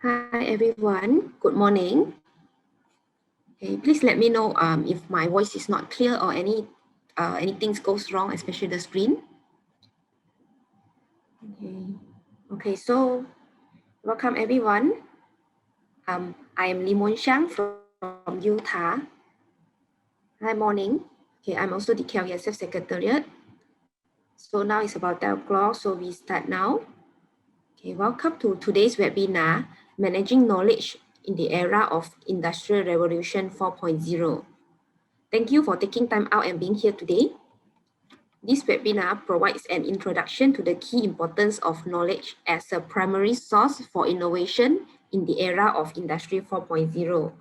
Hi everyone, good morning. Okay, please let me know if my voice is not clear or anything goes wrong, especially the screen. Okay, so welcome everyone. I am Limon Xiang from Utah. Hi, morning. Okay, I'm also the KLESF Secretariat. So now it's about 10 o'clock, so we start now. Okay, welcome to today's webinar, Managing Knowledge in the Era of Industrial Revolution 4.0. Thank you for taking time out and being here today. This webinar provides an introduction to the key importance of knowledge as a primary source for innovation in the era of Industry 4.0.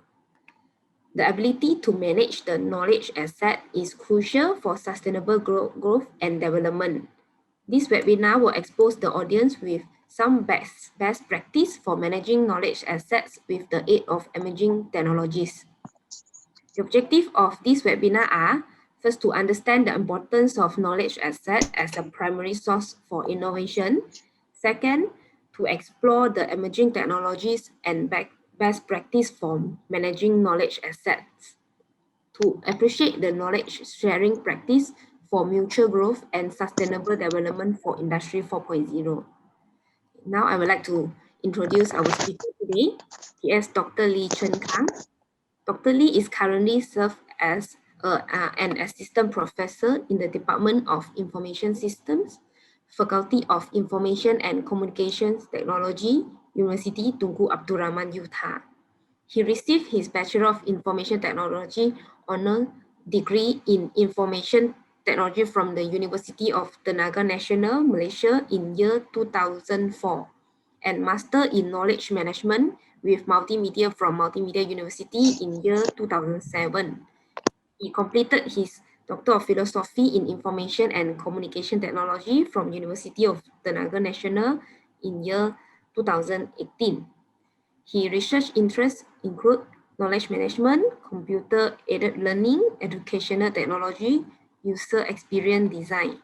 The ability to manage the knowledge asset is crucial for sustainable growth and development. This webinar will expose the audience with some best practice for managing knowledge assets with the aid of emerging technologies. The objective of this webinar are, first, to understand the importance of knowledge asset as a primary source for innovation. Second, to explore the emerging technologies and best practice for managing knowledge assets. To appreciate the knowledge sharing practice for mutual growth and sustainable development for Industry 4.0. Now I would like to introduce our speaker today. He is Dr. Chen Kang. Dr. Lee is currently served as an assistant professor in the Department of Information Systems, Faculty of Information and Communications Technology, University Tunku Abdul Rahman, Utah. He received his Bachelor of Information Technology honor degree in Information Technology from the University of Tenaga Nasional, Malaysia in year 2004, and Master in Knowledge Management with Multimedia from Multimedia University in year 2007. He completed his Doctor of Philosophy in Information and Communication Technology from University of Tenaga Nasional in year 2018. His research interests include knowledge management, computer-aided learning, educational technology, user experience design.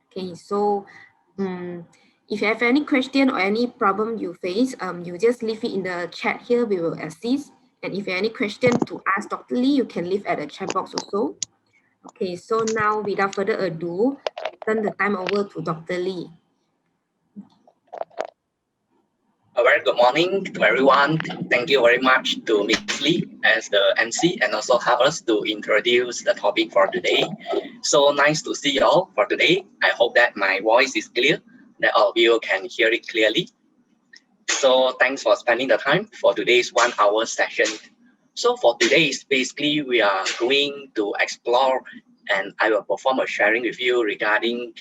Okay, so if you have any question or any problem you face, you just leave it in the chat here, we will assist. And if you have any question to ask Dr. Lee, you can leave at the chat box also. Okay, so now without further ado, I turn the time over to Dr. Lee. A very good morning to everyone. Thank you very much to Ms. Lee as the MC and also help us to introduce the topic for today. So nice to see you all for today. I hope that my voice is clear, that all of you can hear it clearly. So thanks for spending the time for today's 1 hour session. So for today's, basically we are going to explore and I will perform a sharing with you regarding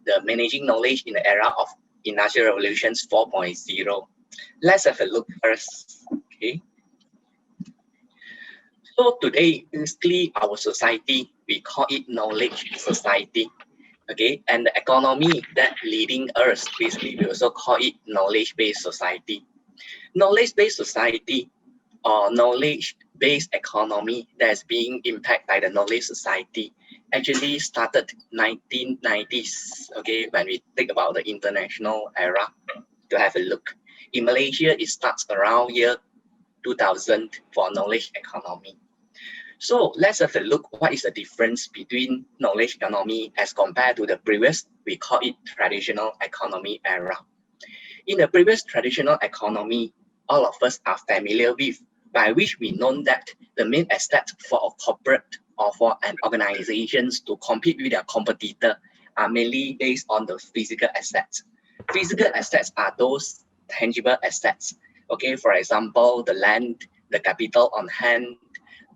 the managing knowledge in the era of Industrial Revolutions 4.0. Let's have a look first. Okay. So today, basically, our society, we call it knowledge society. Okay, and the economy that leading us, basically, we also call it knowledge-based society. Knowledge-based society or knowledge-based economy that's being impacted by the knowledge society actually started 1990s. Okay, when we think about the international era, to have a look. In Malaysia, it starts around year 2000 for knowledge economy. So let's have a look what is the difference between knowledge economy as compared to the previous, we call it traditional economy era. In the previous traditional economy, all of us are familiar with, by which we know that the main asset for a corporate or for an organizations to compete with their competitor are mainly based on the physical assets. Physical assets are those tangible assets. Okay, for example, the land, the capital on hand,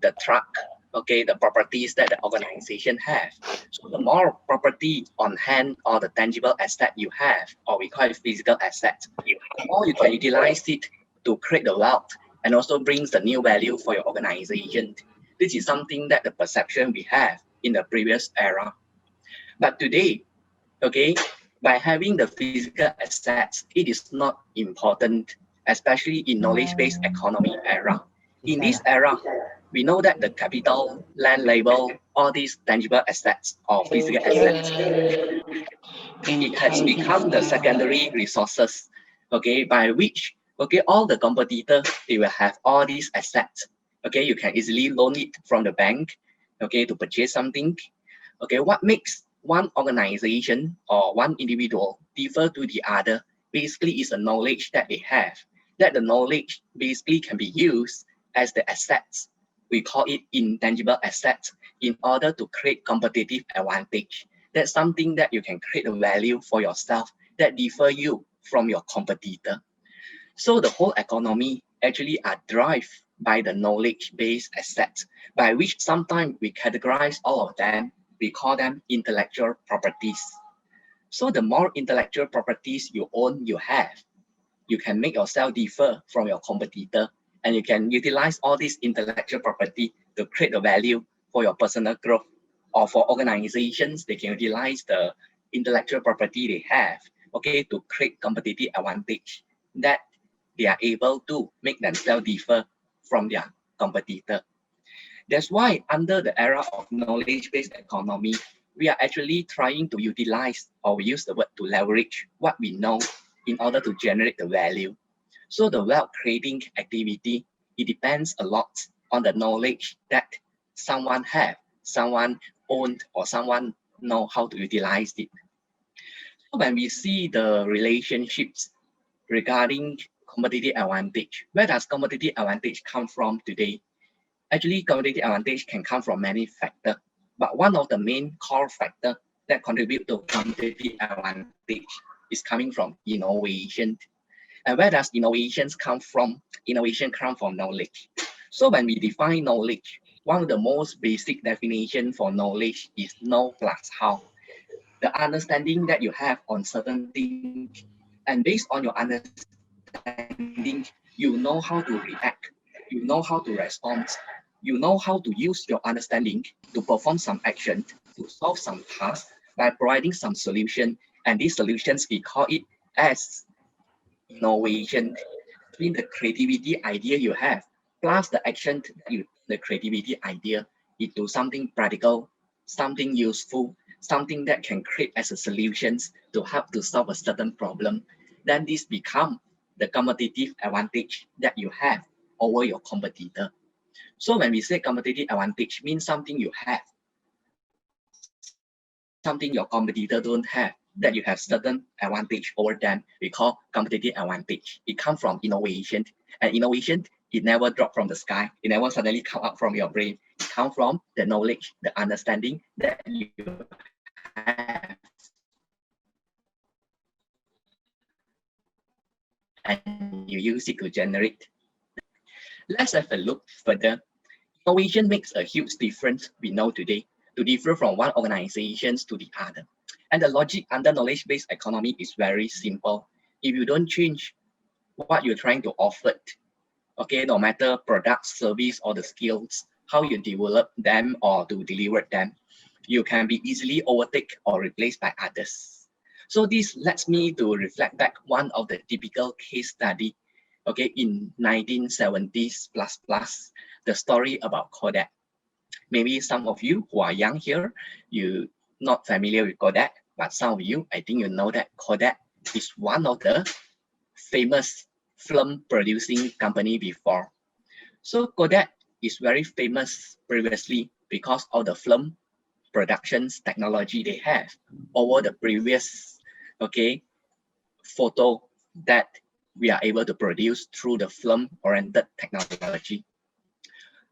the truck, okay, the properties that the organization have. So the more property on hand or the tangible asset you have, or we call it physical asset, the more you can utilize it to create the wealth and also brings the new value for your organization. This is something that the perception we have in the previous era. But today, okay, by having the physical assets, it is not important, especially in knowledge-based economy era. In this era, we know that the capital, land label, all these tangible assets or physical assets, it has become the secondary resources, okay, by which Okay, all the competitors, they will have all these assets. Okay, you can easily loan it from the bank, okay, to purchase something. Okay, what makes one organization or one individual differ to the other basically is the knowledge that they have. That the knowledge basically can be used as the assets. We call it intangible assets in order to create competitive advantage. That's something that you can create a value for yourself that differ you from your competitor. So the whole economy actually are driven by the knowledge-based assets, by which sometimes we categorize all of them, we call them intellectual properties. So the more intellectual properties you own, you have, you can make yourself differ from your competitor, and you can utilize all these intellectual property to create a value for your personal growth, or for organizations, they can utilize the intellectual property they have, okay, to create competitive advantage that they are able to make themselves differ from their competitor. That's why under the era of knowledge-based economy, we are actually trying to utilize, or we use the word to leverage what we know in order to generate the value. So the wealth creating activity, it depends a lot on the knowledge that someone have, someone owned, or someone know how to utilize it. So when we see the relationships regarding competitive advantage, where does competitive advantage come from today? Actually, competitive advantage can come from many factors, but one of the main core factors that contribute to competitive advantage is coming from innovation. And where does innovations come from? Innovation comes from knowledge. So when we define knowledge, one of the most basic definition for knowledge is know plus how. The understanding that you have on certain things, and based on your understanding, you know how to react, you know how to respond, you know how to use your understanding to perform some action, to solve some task by providing some solution, and these solutions we call it as innovation. Between the creativity idea you have plus the action that you the creativity idea into something practical, something useful, something that can create as a solutions to help to solve a certain problem, then this become the competitive advantage that you have over your competitor. So when we say competitive advantage means something you have, something your competitor don't have, that you have certain advantage over them, we call competitive advantage. It comes from innovation, and innovation, it never drop from the sky, it never suddenly come out from your brain. It comes from the knowledge, the understanding that you have, and you use it to generate. Let's have a look further. Innovation makes a huge difference, we know today, to differ from one organization to the other. And the logic under knowledge-based economy is very simple. If you don't change what you're trying to offer, okay, no matter product, service, or the skills, how you develop them or to deliver them, you can be easily overtaken or replaced by others. So this lets me to reflect back one of the typical case study, okay, in 1970s plus, the story about Kodak. Maybe some of you who are young here, you not familiar with Kodak, but some of you, I think you know that Kodak is one of the famous film producing company before. So Kodak is very famous previously because of the film productions technology they have over the previous, okay, photo that we are able to produce through the film oriented technology.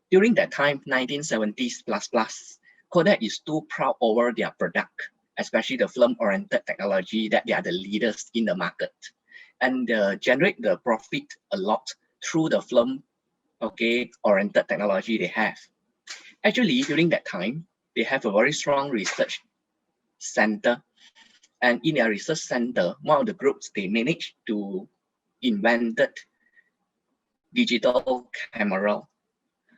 During that time, 1970s plus, Kodak is too proud over their product, especially the film oriented technology, that they are the leaders in the market, and generate the profit a lot through the film, okay, oriented technology they have. Actually, during that time, they have a very strong research center, and in their research center, one of the groups, they managed to invented digital camera.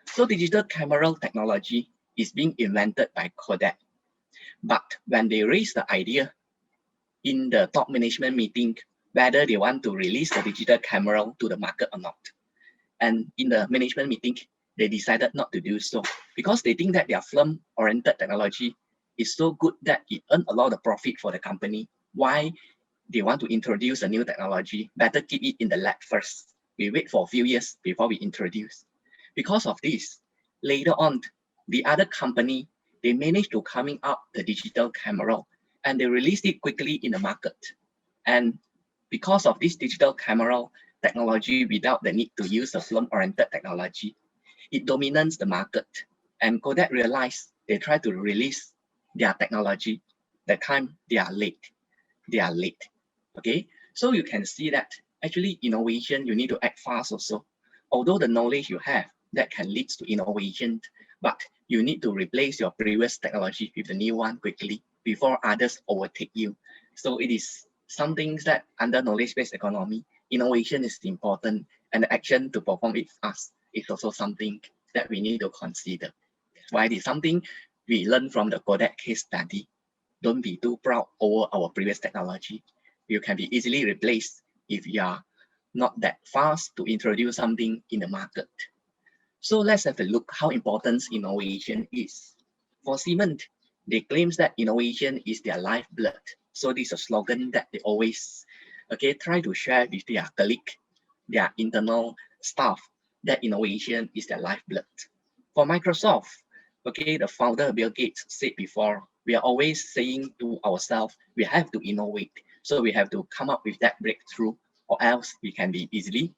So digital camera technology is being invented by Kodak. But when they raised the idea in the top management meeting, whether they want to release the digital camera to the market or not, and in the management meeting, they decided not to do so because they think that their film-oriented technology is so good that it earns a lot of profit for the company. Why they want to introduce a new technology? Better keep it in the lab first. We wait for a few years before we introduce. Because of this, later on, the other company, they managed to coming up the digital camera and they released it quickly in the market. And because of this digital camera technology without the need to use a film-oriented technology, it dominates the market. And Kodak realized they try to release their technology. That time they are late. They are late. Okay, so you can see that actually innovation, you need to act fast also. Although the knowledge you have, that can lead to innovation, but you need to replace your previous technology with the new one quickly before others overtake you. So it is some things that under knowledge-based economy, innovation is important and the action to perform it fast is also something that we need to consider. That's why it is something we learn from the Kodak case study. Don't be too proud over our previous technology. You can be easily replaced if you are not that fast to introduce something in the market. So let's have a look how important innovation is. For Siemens, they claim that innovation is their lifeblood. So this is a slogan that they always try to share with their colleague, their internal staff, that innovation is their lifeblood. For Microsoft, the founder Bill Gates said before, we are always saying to ourselves, we have to innovate. So we have to come up with that breakthrough, or else we can be easily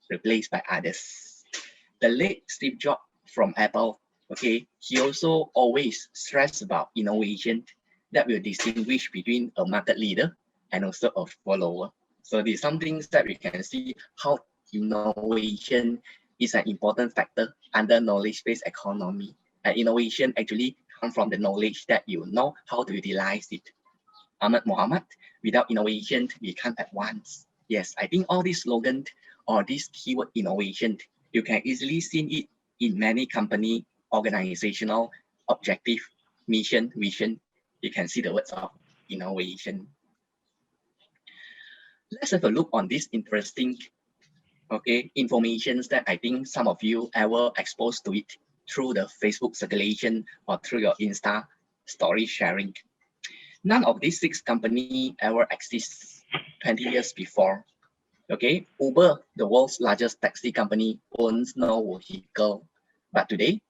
replaced by others. The late Steve Jobs from Apple, he also always stressed about innovation that will distinguish between a market leader and also a follower. So these some things that we can see how innovation is an important factor under knowledge-based economy. And innovation actually comes from the knowledge that you know how to utilize it. Ahmad Muhammad, without innovation, we can't advance. Yes, I think all these slogans or this keyword innovation, you can easily see it in many company organizational objective, mission, vision. You can see the words of innovation. Let's have a look on this interesting informations that I think some of you ever exposed to it through the Facebook circulation or through your Insta story sharing. None of these 6 companies ever exists 20 years before. Uber, the world's largest taxi company, owns no vehicle. But today,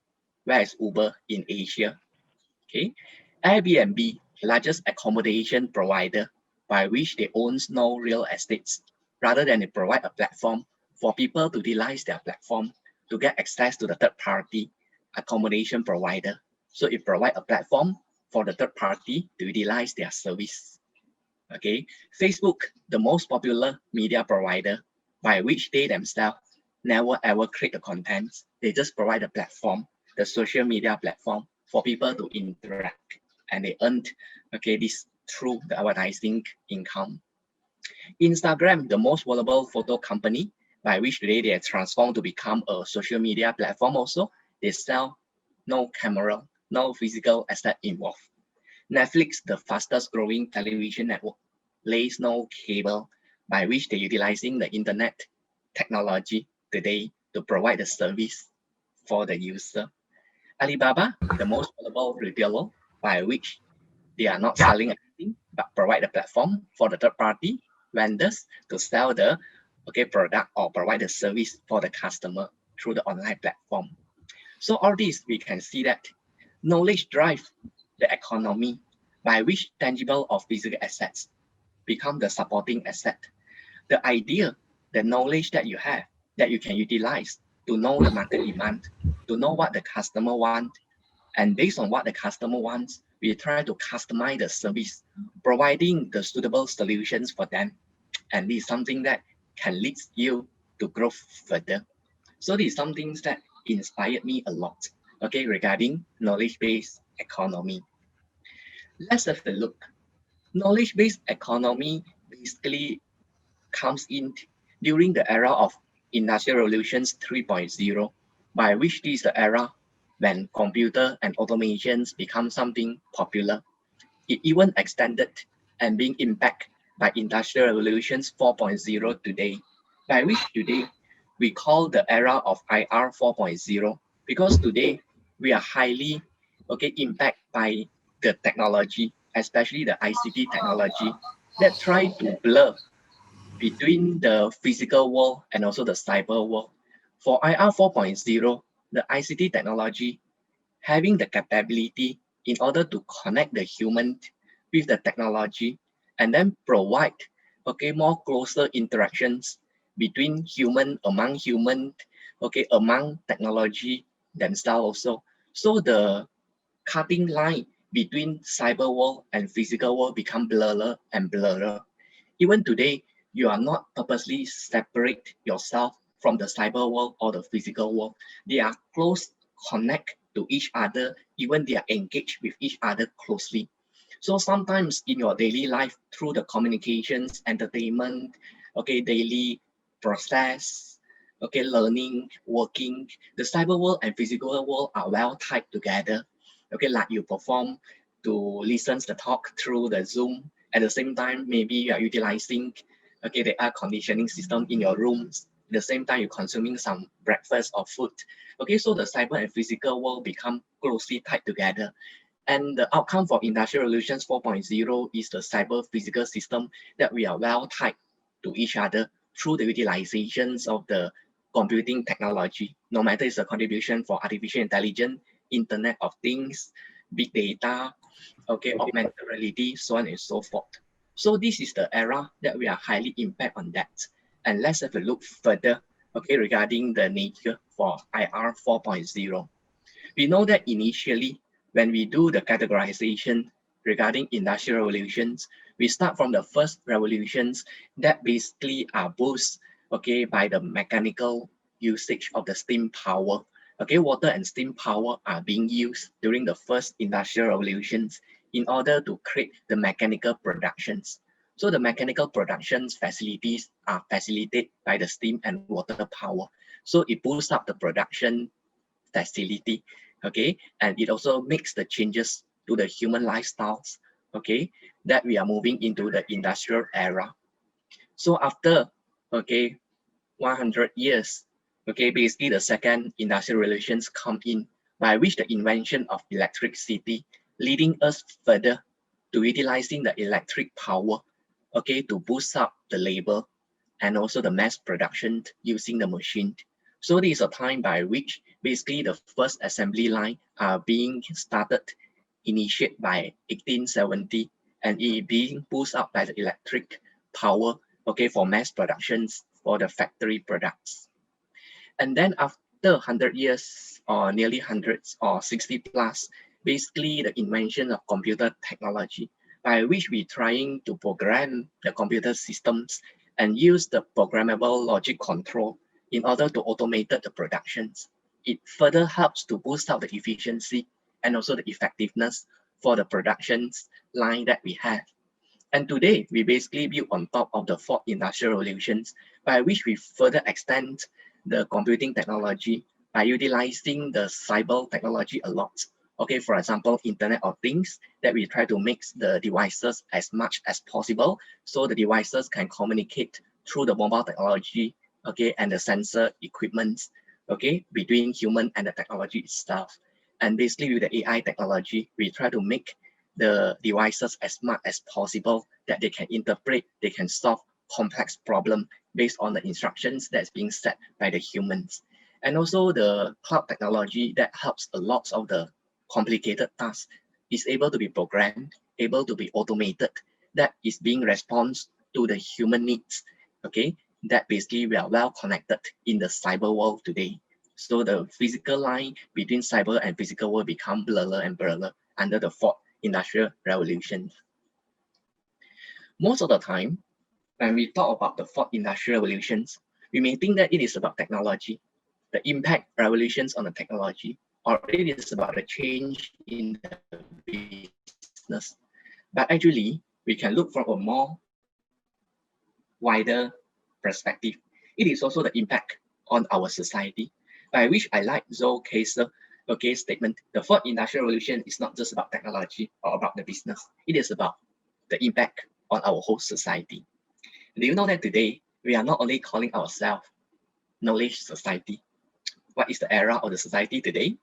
where is Uber in Asia? Airbnb, largest accommodation provider, by which they own no real estates, rather than they provide a platform for people to utilize their platform to get access to the third-party accommodation provider. So it provides a platform for the third party to utilize their service. Facebook, the most popular media provider, by which they themselves never ever create the content. They just provide a platform, the social media platform for people to interact, and they earn this through the advertising income. Instagram, the most valuable photo company, by which today they are transformed to become a social media platform also. They sell no camera, no physical asset involved. Netflix, the fastest growing television network, lays no cable, by which they're utilizing the internet technology today to provide the service for the user. Alibaba, the most valuable retailer, by which they are not selling anything, but provide a platform for the third party vendors to sell the product or provide the service for the customer through the online platform. So all this, we can see that knowledge drives the economy, by which tangible or physical assets become the supporting asset. The idea, the knowledge that you have, that you can utilize to know the market demand, to know what the customer wants, and based on what the customer wants, we try to customize the service, providing the suitable solutions for them. And this is something that can lead you to grow further. So this is something that inspired me a lot, regarding knowledge-based economy. Let's have a look. Knowledge-based economy basically comes in during the era of Industrial Revolutions 3.0, by which this is the era when computer and automations become something popular. It even extended and being impacted by Industrial Revolutions 4.0 today, by which today we call the era of IR 4.0, because today we are highly impacted by the technology, especially the ICT technology that try to blur between the physical world and also the cyber world. For IR 4.0, the ICT technology having the capability in order to connect the human with the technology and then provide more closer interactions between human, among technology themselves also. So the cutting line between cyber world and physical world become blurrer and blurrer. Even today, you are not purposely separate yourself from the cyber world or the physical world. They are close connect to each other, even they are engaged with each other closely. So sometimes in your daily life, through the communications, entertainment, daily process, learning, working, the cyber world and physical world are well tied together. Like you perform to listen the talk through the Zoom. At the same time, maybe you are utilizing the air conditioning system in your rooms. At the same time, you're consuming some breakfast or food. So the cyber and physical world become closely tied together. And the outcome for Industrial Revolutions 4.0 is the cyber physical system that we are well tied to each other through the utilizations of the computing technology, no matter it's a contribution for artificial intelligence, Internet of Things, big data, augmented reality, so on and so forth. So this is the era that we are highly impact on that. And let's have a look further, regarding the nature for IR 4.0. We know that initially, when we do the categorization regarding industrial revolutions, we start from the first revolutions that basically are boosted, by the mechanical usage of the steam power. Water and steam power are being used during the first industrial revolutions in order to create the mechanical productions. So the mechanical productions facilities are facilitated by the steam and water power. So it boosts up the production facility, and it also makes the changes to the human lifestyles, that we are moving into the industrial era. So after, 100 years, basically the second industrial revolutions come in, by which the invention of electricity leading us further to utilizing the electric power, to boost up the labor and also the mass production using the machine. So this is a time by which basically the first assembly line are being started, initiated by 1870, and it being boosted up by the electric power, for mass productions for the factory products. And then after 100 years or nearly hundreds or 60 plus, basically the invention of computer technology, by which we trying to program the computer systems and use the programmable logic control in order to automate the productions. It further helps to boost up the efficiency and also the effectiveness for the productions line that we have. And today, we basically build on top of the fourth industrial revolutions, by which we further extend the computing technology by utilizing the cyber technology a lot. For example, Internet of Things, that we try to mix the devices as much as possible, so the devices can communicate through the mobile technology, and the sensor equipment, between human and the technology itself. And basically with the AI technology, we try to make the devices as much as possible that they can interpret, they can solve complex problems based on the instructions that's being set by the humans. And also the cloud technology that helps a lot of the complicated tasks is able to be programmed, able to be automated, that is being response to the human needs, that basically we are well connected in the cyber world today. So the physical line between cyber and physical world become blurrer and blurrer under the fourth industrial revolution. Most of the time, when we talk about the fourth industrial revolutions, we may think that it is about technology, the impact revolutions on the technology, or it is about the change in the business. But actually, we can look from a more wider perspective. It is also the impact on our society, by which I like Zoe Kaiser statement. The fourth industrial revolution is not just about technology or about the business. It is about the impact on our whole society. Do you know that today we are not only calling ourselves knowledge society? What is the era of the society today?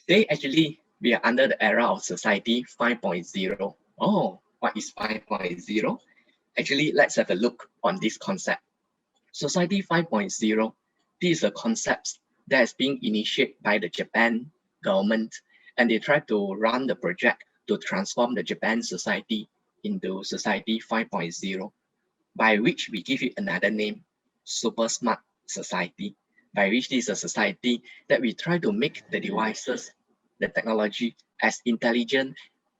Today, actually, we are under the era of society 5.0. Oh, What is 5.0? Actually, let's have a look on this concept. Society 5.0, this is a concept that is being initiated by the Japan government, and they try to run the project to transform the Japan society into Society 5.0, by which we give it another name, Super Smart Society, by which this is a society that we try to make the devices, the technology, as intelligent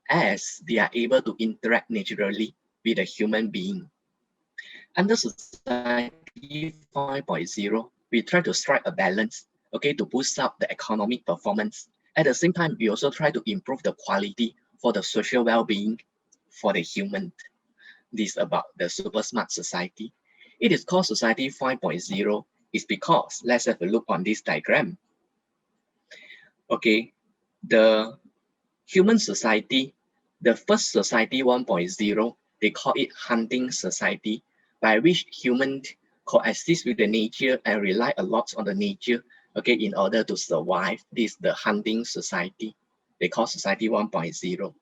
as they are able to interact naturally with a human being. Under Society 5.0, we try to strike a balance, okay, to boost up the economic performance. At the same time, we also try to improve the quality for the social well-being for the human. This is about the super smart society. It is called Society 5.0 is because, let's have a look on this diagram. Okay, the human society, the first society 1.0, they call it hunting society, by which humans coexist with the nature and rely a lot on the nature, okay, in order to survive. This is the hunting society. They call Society 1.0.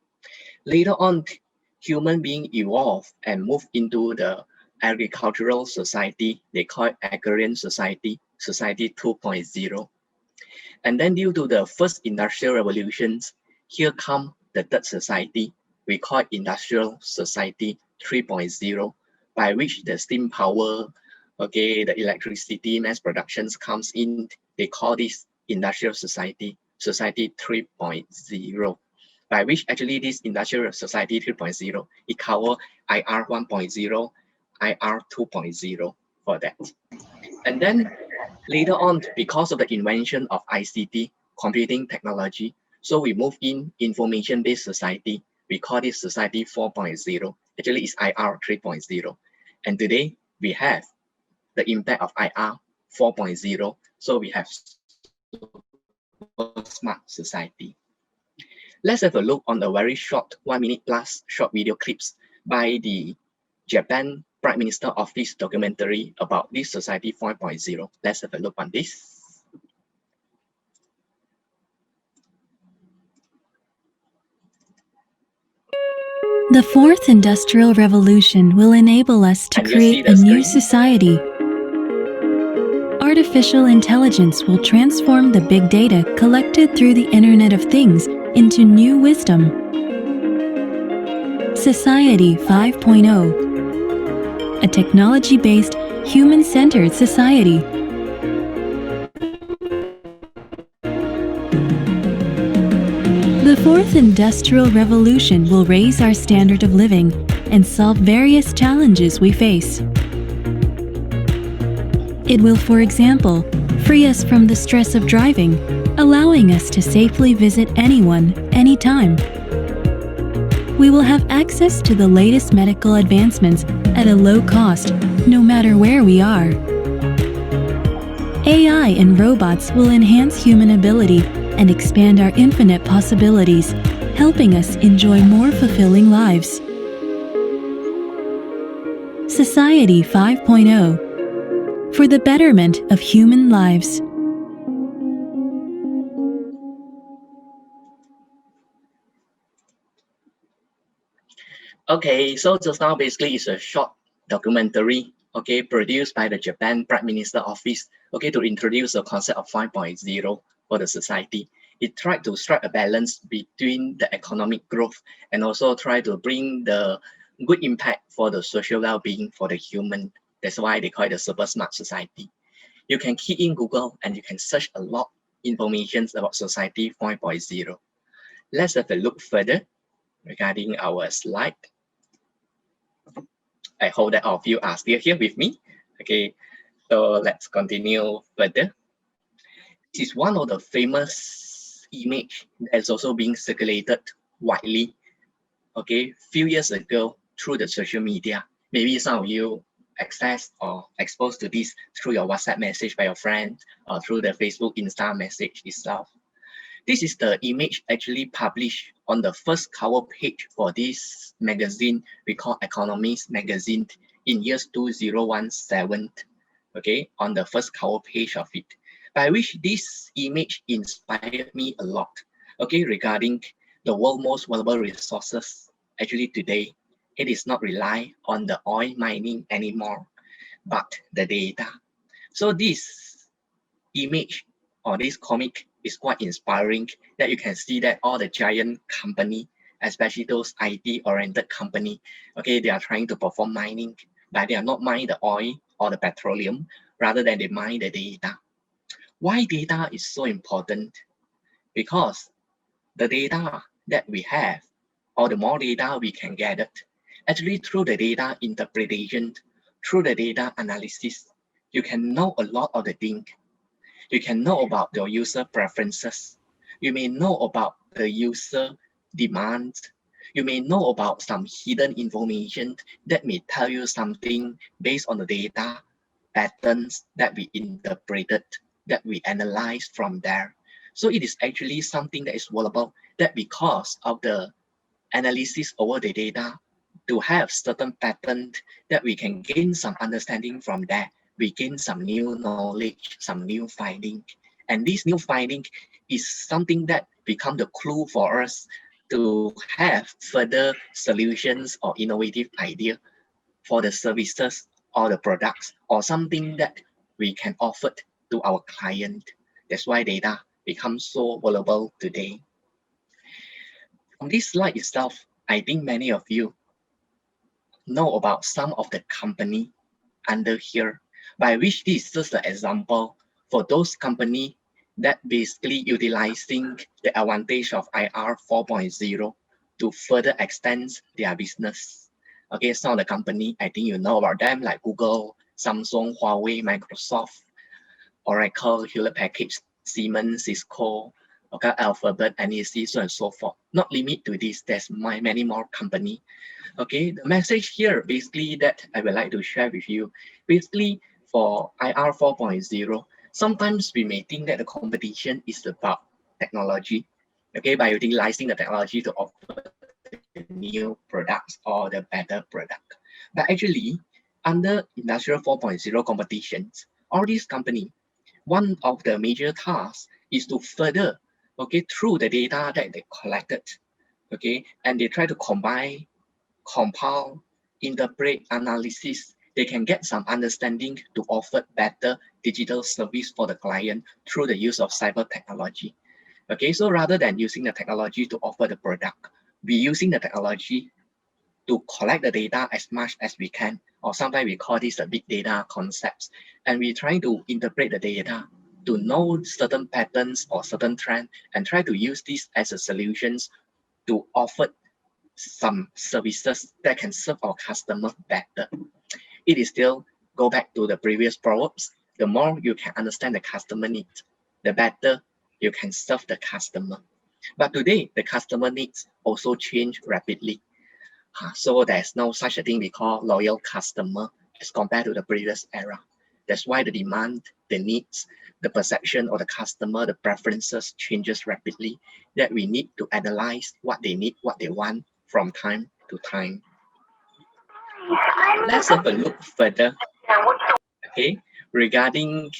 Later on, human being evolved and moved into the agricultural society. They call it agrarian society, Society 2.0. And then due to the first industrial revolutions, here come the third society. We call it Industrial Society 3.0, by which the steam power, okay, the electricity mass productions comes in. They call this Industrial Society, Society 3.0, by which actually this Industrial Society 3.0, it covers IR 1.0, IR 2.0 for that. And then later on, because of the invention of ICT, computing technology, so we move in information-based society. We call this Society 4.0. Actually, it's IR 3.0. And today, we have the impact of IR 4.0. So we have smart society. Let's have a look on the very short 1 minute plus short video clips by the Japan Prime Minister Office documentary about this Society 4.0. Let's have a look on this. The fourth industrial revolution will enable us to create a new society. Artificial intelligence will transform the big data collected through the Internet of Things into new wisdom. Society 5.0, a technology-based, human-centered society. The fourth industrial revolution will raise our standard of living and solve various challenges we face. It will, for example, free us from the stress of driving, allowing us to safely visit anyone, anytime. We will have access to the latest medical advancements at a low cost, no matter where we are. AI and robots will enhance human ability and expand our infinite possibilities, helping us enjoy more fulfilling lives. Society 5.0, for the betterment of human lives. Okay, so just now basically it's a short documentary, okay, produced by the Japan Prime Minister Office, okay, to introduce the concept of 5.0 for the society. It tried to strike a balance between the economic growth and also try to bring the good impact for the social well-being for the human. That's why they call it the super smart society. You can key in Google and you can search a lot information about Society 5.0. Let's have a look further regarding our slide. I hope that all of you are still here with me. Okay, so let's continue further. This is one of the famous image that is also being circulated widely. Okay, few years ago through the social media. Maybe some of you access or exposed to this through your WhatsApp message by your friend or through the Facebook Insta message itself. This is the image actually published on the first cover page for this magazine we call Economist magazine in years 2017, okay, on the first cover page of it, by which this image inspired me a lot, okay, regarding the world's most valuable resources actually today It is not rely on the oil mining anymore, but the data. So this image or this comic is quite inspiring, that you can see that all the giant company, especially those IT oriented company, okay, they are trying to perform mining, but they are not mining the oil or the petroleum, rather than they mine the data. Why data is so important? Because the data that we have, or the more data we can gather, actually through the data interpretation, through the data analysis, you can know a lot of the things. You can know about your user preferences. You may know about the user demands. You may know about some hidden information that may tell you something based on the data patterns that we interpreted, that we analyzed from there. So it is actually something that is valuable, that because of the analysis over the data, to have certain patterns that we can gain some understanding from that, we gain some new knowledge, some new finding. And this new finding is something that become the clue for us to have further solutions or innovative idea for the services or the products or something that we can offer to our client. That's why data becomes so valuable today. On this slide itself, I think many of you know about some of the company under here, by which this is just an example for those company that basically utilizing the advantage of IR 4.0 to further extend their business. Okay, some of the company, I think you know about them, like Google, Samsung, Huawei, Microsoft, Oracle, Hewlett Packard, Siemens, Cisco, okay, Alphabet, NEC, so on and so forth. Not limit to this, there's many more company. Okay, the message here basically that I would like to share with you, basically for IR 4.0, sometimes we may think that the competition is about technology, okay, by utilizing the technology to offer the new products or the better product. But actually, under Industrial 4.0 competitions, all these companies, one of the major tasks is to further, okay, through the data that they collected, okay, and they try to combine, compile, interpret, analysis, they can get some understanding to offer better digital service for the client through the use of cyber technology. Okay, so rather than using the technology to offer the product, we using the technology to collect the data as much as we can, or sometimes we call this the big data concepts, and we try to interpret the data to know certain patterns or certain trend and try to use this as a solutions to offer some services that can serve our customer better. It is still go back to the previous proverbs. The more you can understand the customer needs, the better you can serve the customer. But today, the customer needs also change rapidly. So there's no such a thing we call loyal customer as compared to the previous era. That's why the demand, the needs, the perception of the customer, the preferences changes rapidly, that we need to analyze what they need, what they want from time to time. Let's have a look further, okay, regarding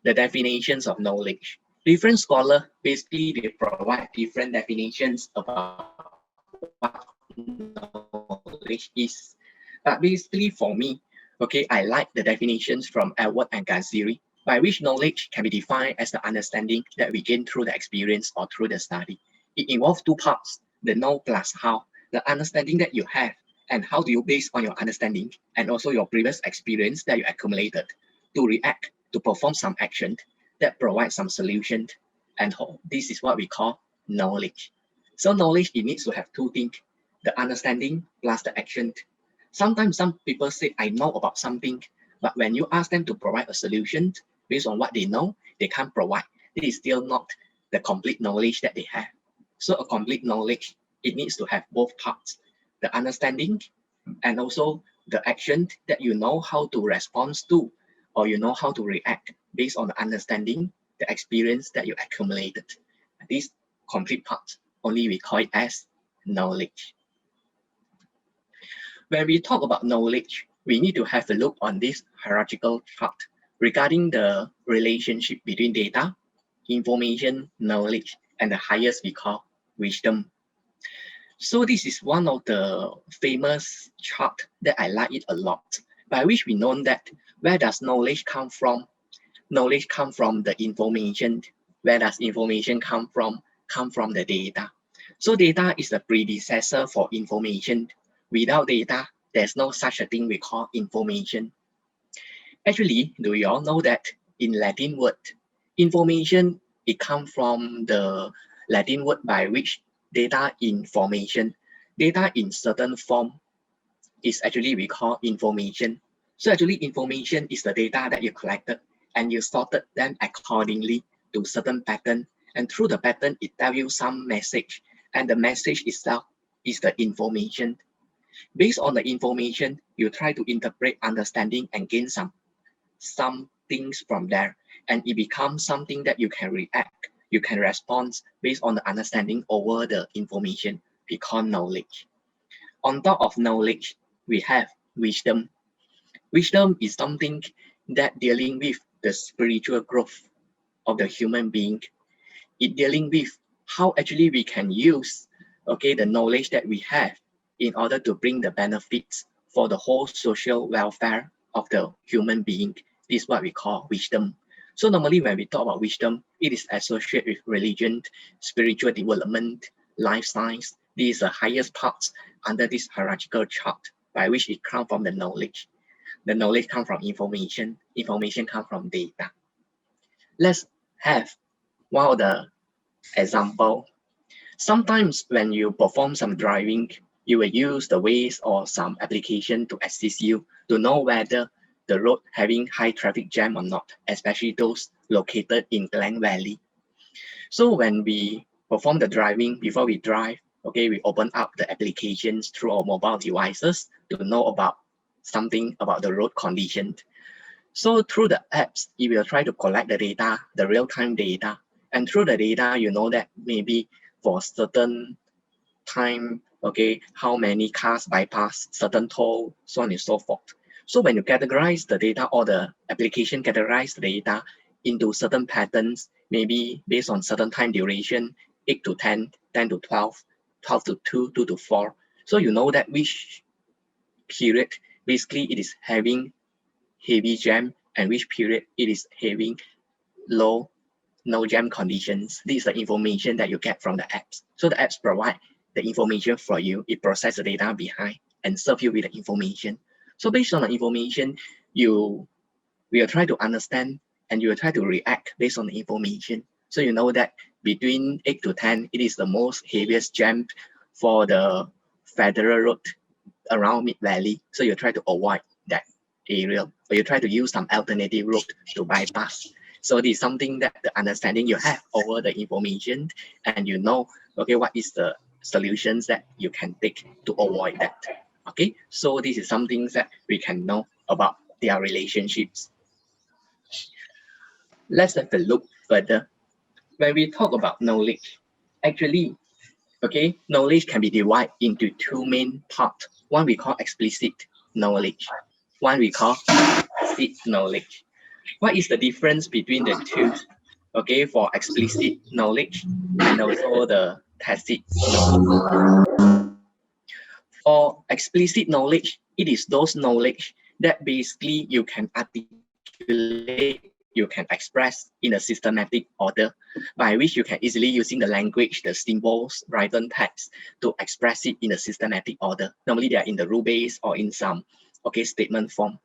the definitions of knowledge. Different scholars, basically they provide different definitions about what knowledge is. But basically for me, okay, I like the definitions from Edward and Gaziri, by which knowledge can be defined as the understanding that we gain through the experience or through the study. It involves two parts, the know plus how, the understanding that you have, and how do you base on your understanding and also your previous experience that you accumulated to react, to perform some action that provide some solution. And this is what we call knowledge. So knowledge, it needs to have two things, the understanding plus the action. Sometimes some people say, I know about something, but when you ask them to provide a solution based on what they know, they can't provide. It is still not the complete knowledge that they have. So a complete knowledge, it needs to have both parts, the understanding and also the action that you know how to respond to, or you know how to react based on the understanding, the experience that you accumulated. This complete part, only we call it as knowledge. When we talk about knowledge, we need to have a look on this hierarchical chart regarding the relationship between data, information, knowledge, and the highest we call wisdom. So this is one of the famous chart that I like it a lot, by which we know that where does knowledge come from? Knowledge come from the information. Where does information come from? Come from the data. So data is the predecessor for information. Without data, there's no such a thing we call information. Actually, do you all know that in Latin word, information, it comes from the Latin word by which data information, data in certain form is actually we call information. So actually information is the data that you collected and you sorted them accordingly to certain pattern, and through the pattern it tells you some message, and the message itself is the information. Based on the information, you try to interpret, understanding, and gain some things from there, and it becomes something that you can react, you can respond based on the understanding over the information we call knowledge. On top of knowledge, we have wisdom. Wisdom is something that dealing with the spiritual growth of the human being. It dealing with how actually we can use, okay, the knowledge that we have in order to bring the benefits for the whole social welfare of the human being. This is what we call wisdom. So normally when we talk about wisdom, it is associated with religion, spiritual development, life science. These are the highest parts under this hierarchical chart by which it comes from the knowledge. The knowledge comes from information. Information comes from data. Let's have one of the example. Sometimes when you perform some driving, you will use the Waze or some application to assist you to know whether the road having high traffic jam or not, especially those located in Klang Valley. So when we perform the driving, before we drive, okay, we open up the applications through our mobile devices to know about something about the road condition. So through the apps, it will try to collect the data, the real-time data, and through the data, you know that maybe for certain time, okay, how many cars bypass certain toll, so on and so forth. So when you categorize the data, or the application categorize the data into certain patterns, maybe based on certain time duration, 8 to 10, 10 to 12, 12 to 2, 2 to 4. So you know that which period basically it is having heavy jam and which period it is having low, no jam conditions. This is the information that you get from the apps. So the apps provide the information for you. It processes the data behind and serve you with the information. So based on the information, you will try to understand and you will try to react based on the information. So you know that between 8 to 10, it is the most heaviest jam for the federal road around Mid-Valley. So you try to avoid that area, or you try to use some alternative route to bypass. So this is something that the understanding you have over the information, and you know, okay, what is the solutions that you can take to avoid that. Okay, so this is something that we can know about their relationships. Let's have a look further. When we talk about knowledge, actually, okay, knowledge can be divided into two main parts. One we call explicit knowledge, one we call tacit knowledge. What is the difference between the two? Okay, for explicit knowledge and also the tacit knowledge. For explicit knowledge, it is those knowledge that basically you can articulate, you can express in a systematic order, by which you can easily using the language, the symbols, written text to express it in a systematic order. Normally they are in the rule base or in some statement form.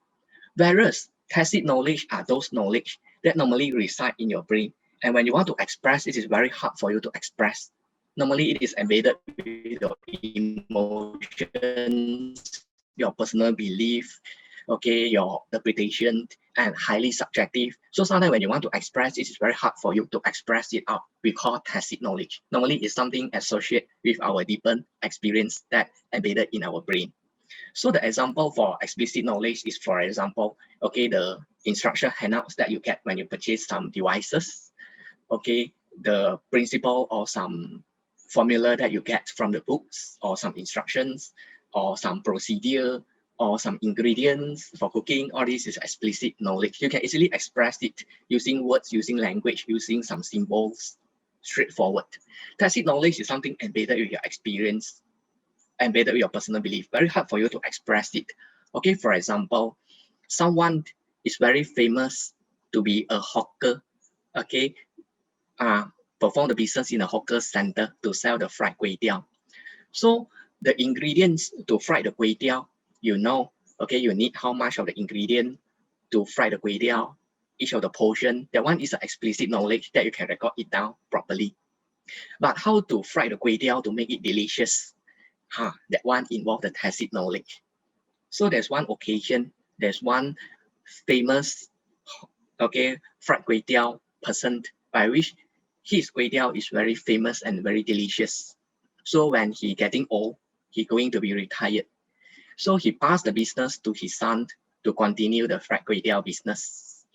Whereas tacit knowledge are those knowledge that normally reside in your brain. And when you want to express, it is very hard for you to express. Normally it is embedded with your emotions, your personal belief, okay, your interpretation, and highly subjective. So sometimes when you want to express, it is very hard for you to express it out. We call tacit knowledge. Normally it's something associated with our deepened experience that embedded in our brain. So the example for explicit knowledge is, for example, okay, the instruction handouts that you get when you purchase some devices, okay, the principle or some formula that you get from the books, or some instructions, or some procedure, or some ingredients for cooking. All this is explicit knowledge. You can easily express it using words, using language, using some symbols, straightforward. Tacit knowledge is something embedded with your experience. embedded with your personal belief. Very hard for you to express it. Okay, for example, someone is very famous to be a hawker. Okay, perform the business in a hawker center to sell the fried kway teow. So the ingredients to fry the kway teow, you know, okay, you need how much of the ingredient to fry the kway teow, each of the portion. That one is an explicit knowledge that you can record it down properly. But how to fry the kway teow to make it delicious, that one involves the tacit knowledge. So there's one occasion, there's one famous, okay, fried kway teow person by which his kway teow is very famous and very delicious. So when he getting old, he going to be retired. So he passed the business to his son to continue the fried kway teow business.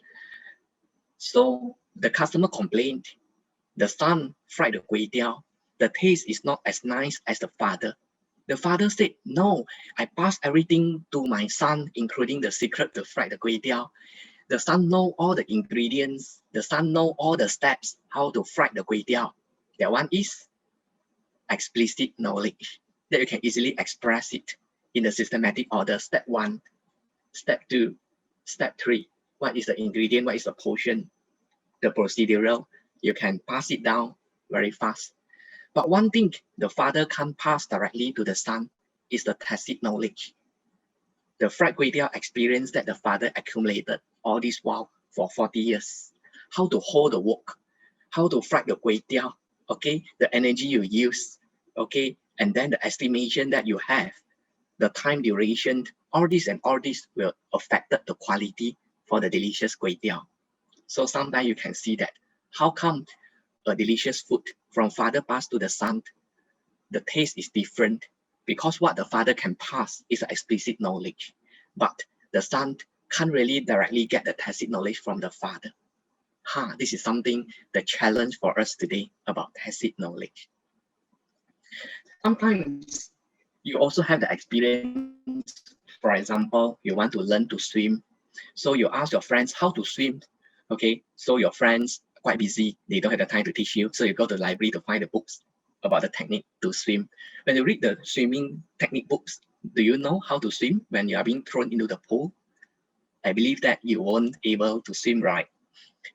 So the customer complained, the son fried the kway teow, the taste is not as nice as the father. The father said, no, I passed everything to my son, including the secret to fry the kway teow. The son know all the ingredients, the son know all the steps, how to fry the kway teow. That one is explicit knowledge that you can easily express it in the systematic order. Step 1, step 2, step 3. What is the ingredient? What is the portion? The procedural, you can pass it down very fast. But one thing the father can't pass directly to the son is the tacit knowledge. The fried kway teow experience that the father accumulated all this while for 40 years. How to hold the wok, how to fry the kway teow, okay, the energy you use, okay, and then the estimation that you have, the time duration, all this will affect the quality for the delicious kway teow. So sometimes you can see that how come a delicious food from father passed to the son, the taste is different because what the father can pass is explicit knowledge, but the son can't really directly get the tacit knowledge from the father. This is something, the challenge for us today about tacit knowledge. Sometimes you also have the experience, for example, you want to learn to swim. So you ask your friends how to swim. Okay, so your friends quite busy, they don't have the time to teach you. So you go to the library to find the books about the technique to swim. When you read the swimming technique books, do you know how to swim when you are being thrown into the pool? I believe that you won't able to swim right,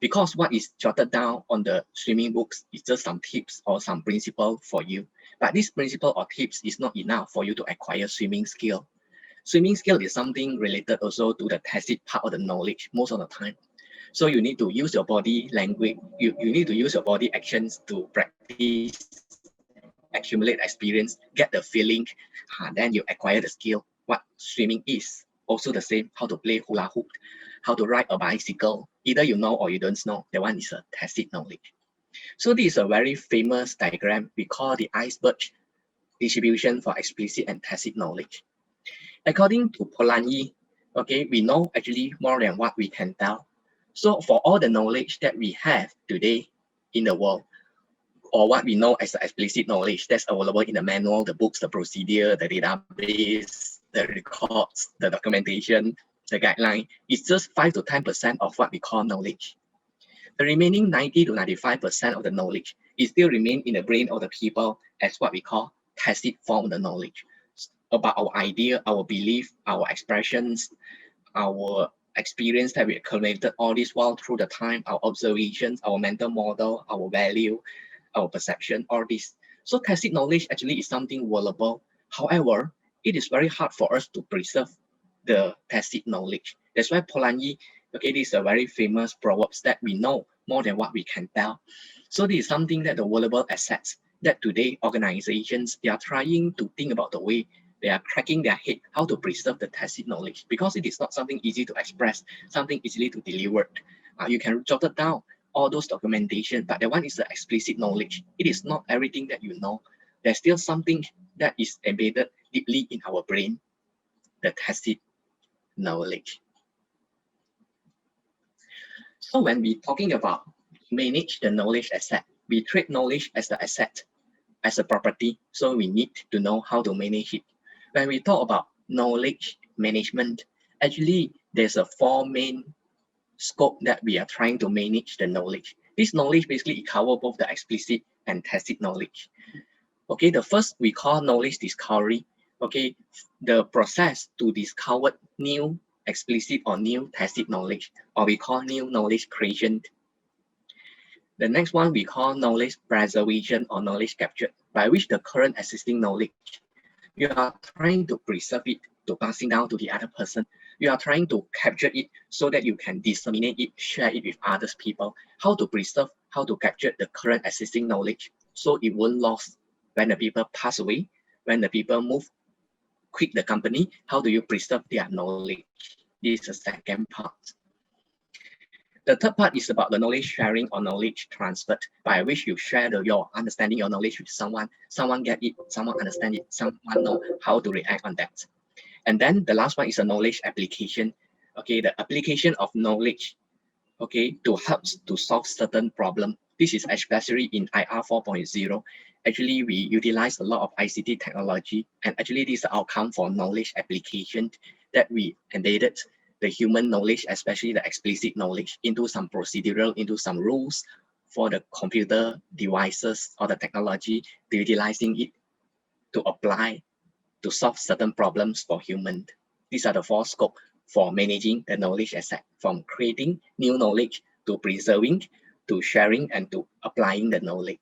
because what is jotted down on the swimming books is just some tips or some principle for you. But this principle or tips is not enough for you to acquire swimming skill. Swimming skill is something related also to the tacit part of the knowledge most of the time. So you need to use your body language, you need to use your body actions to practice, accumulate experience, get the feeling, then you acquire the skill. What swimming is also the same, how to play hula hoop, how to ride a bicycle. Either you know or you don't know, that one is a tacit knowledge. So this is a very famous diagram we call the iceberg distribution for explicit and tacit knowledge. According to Polanyi, okay, we know actually more than what we can tell. So for all the knowledge that we have today in the world, or what we know as the explicit knowledge that's available in the manual, the books, the procedure, the database, the records, the documentation, the guideline, it's just 5 to 10% of what we call knowledge. The remaining 90 to 95% of the knowledge is still remain in the brain of the people as what we call tacit form of the knowledge about our idea, our belief, our expressions, our experience that we accumulated all this while through the time, our observations, our mental model, our value, our perception, all this. So tacit knowledge actually is something valuable. However, it is very hard for us to preserve the tacit knowledge. That's why Polanyi, okay, this is a very famous proverb that we know more than what we can tell. So this is something that the valuable assets that today organizations, they are trying to think about the way they are cracking their head how to preserve the tacit knowledge, because it is not something easy to express, something easily to deliver. You can jot it down, all those documentation, but the one is the explicit knowledge. It is not everything that you know. There's still something that is embedded deeply in our brain, the tacit knowledge. So when we're talking about manage the knowledge asset, we treat knowledge as the asset, as a property. So we need to know how to manage it. When we talk about knowledge management, actually there's a 4 main scope that we are trying to manage the knowledge. This knowledge basically covers both the explicit and tacit knowledge. Okay, the first we call knowledge discovery. okay, the process to discover new explicit or new tacit knowledge, or we call new knowledge creation. The next one we call knowledge preservation or knowledge capture, by which the current existing knowledge, you are trying to preserve it to passing down to the other person. You are trying to capture it so that you can disseminate it, share it with others people. How to preserve, how to capture the current existing knowledge so it won't lose when the people pass away, when the people move, quit the company. How do you preserve their knowledge? This is the second part. The third part is about the knowledge sharing or knowledge transfer, by which you share your understanding, your knowledge with someone. Someone get it, someone understand it, someone know how to react on that. And then the last one is a knowledge application. Okay, the application of knowledge, okay, to help to solve certain problem. This is especially in IR 4.0. Actually, we utilize a lot of ICT technology, and actually this is the outcome for knowledge application that we embedded the human knowledge, especially the explicit knowledge, into some procedural, into some rules for the computer devices or the technology, to utilizing it to apply to solve certain problems for human. These are the four scopes for managing the knowledge asset, from creating new knowledge to preserving, to sharing, and to applying the knowledge.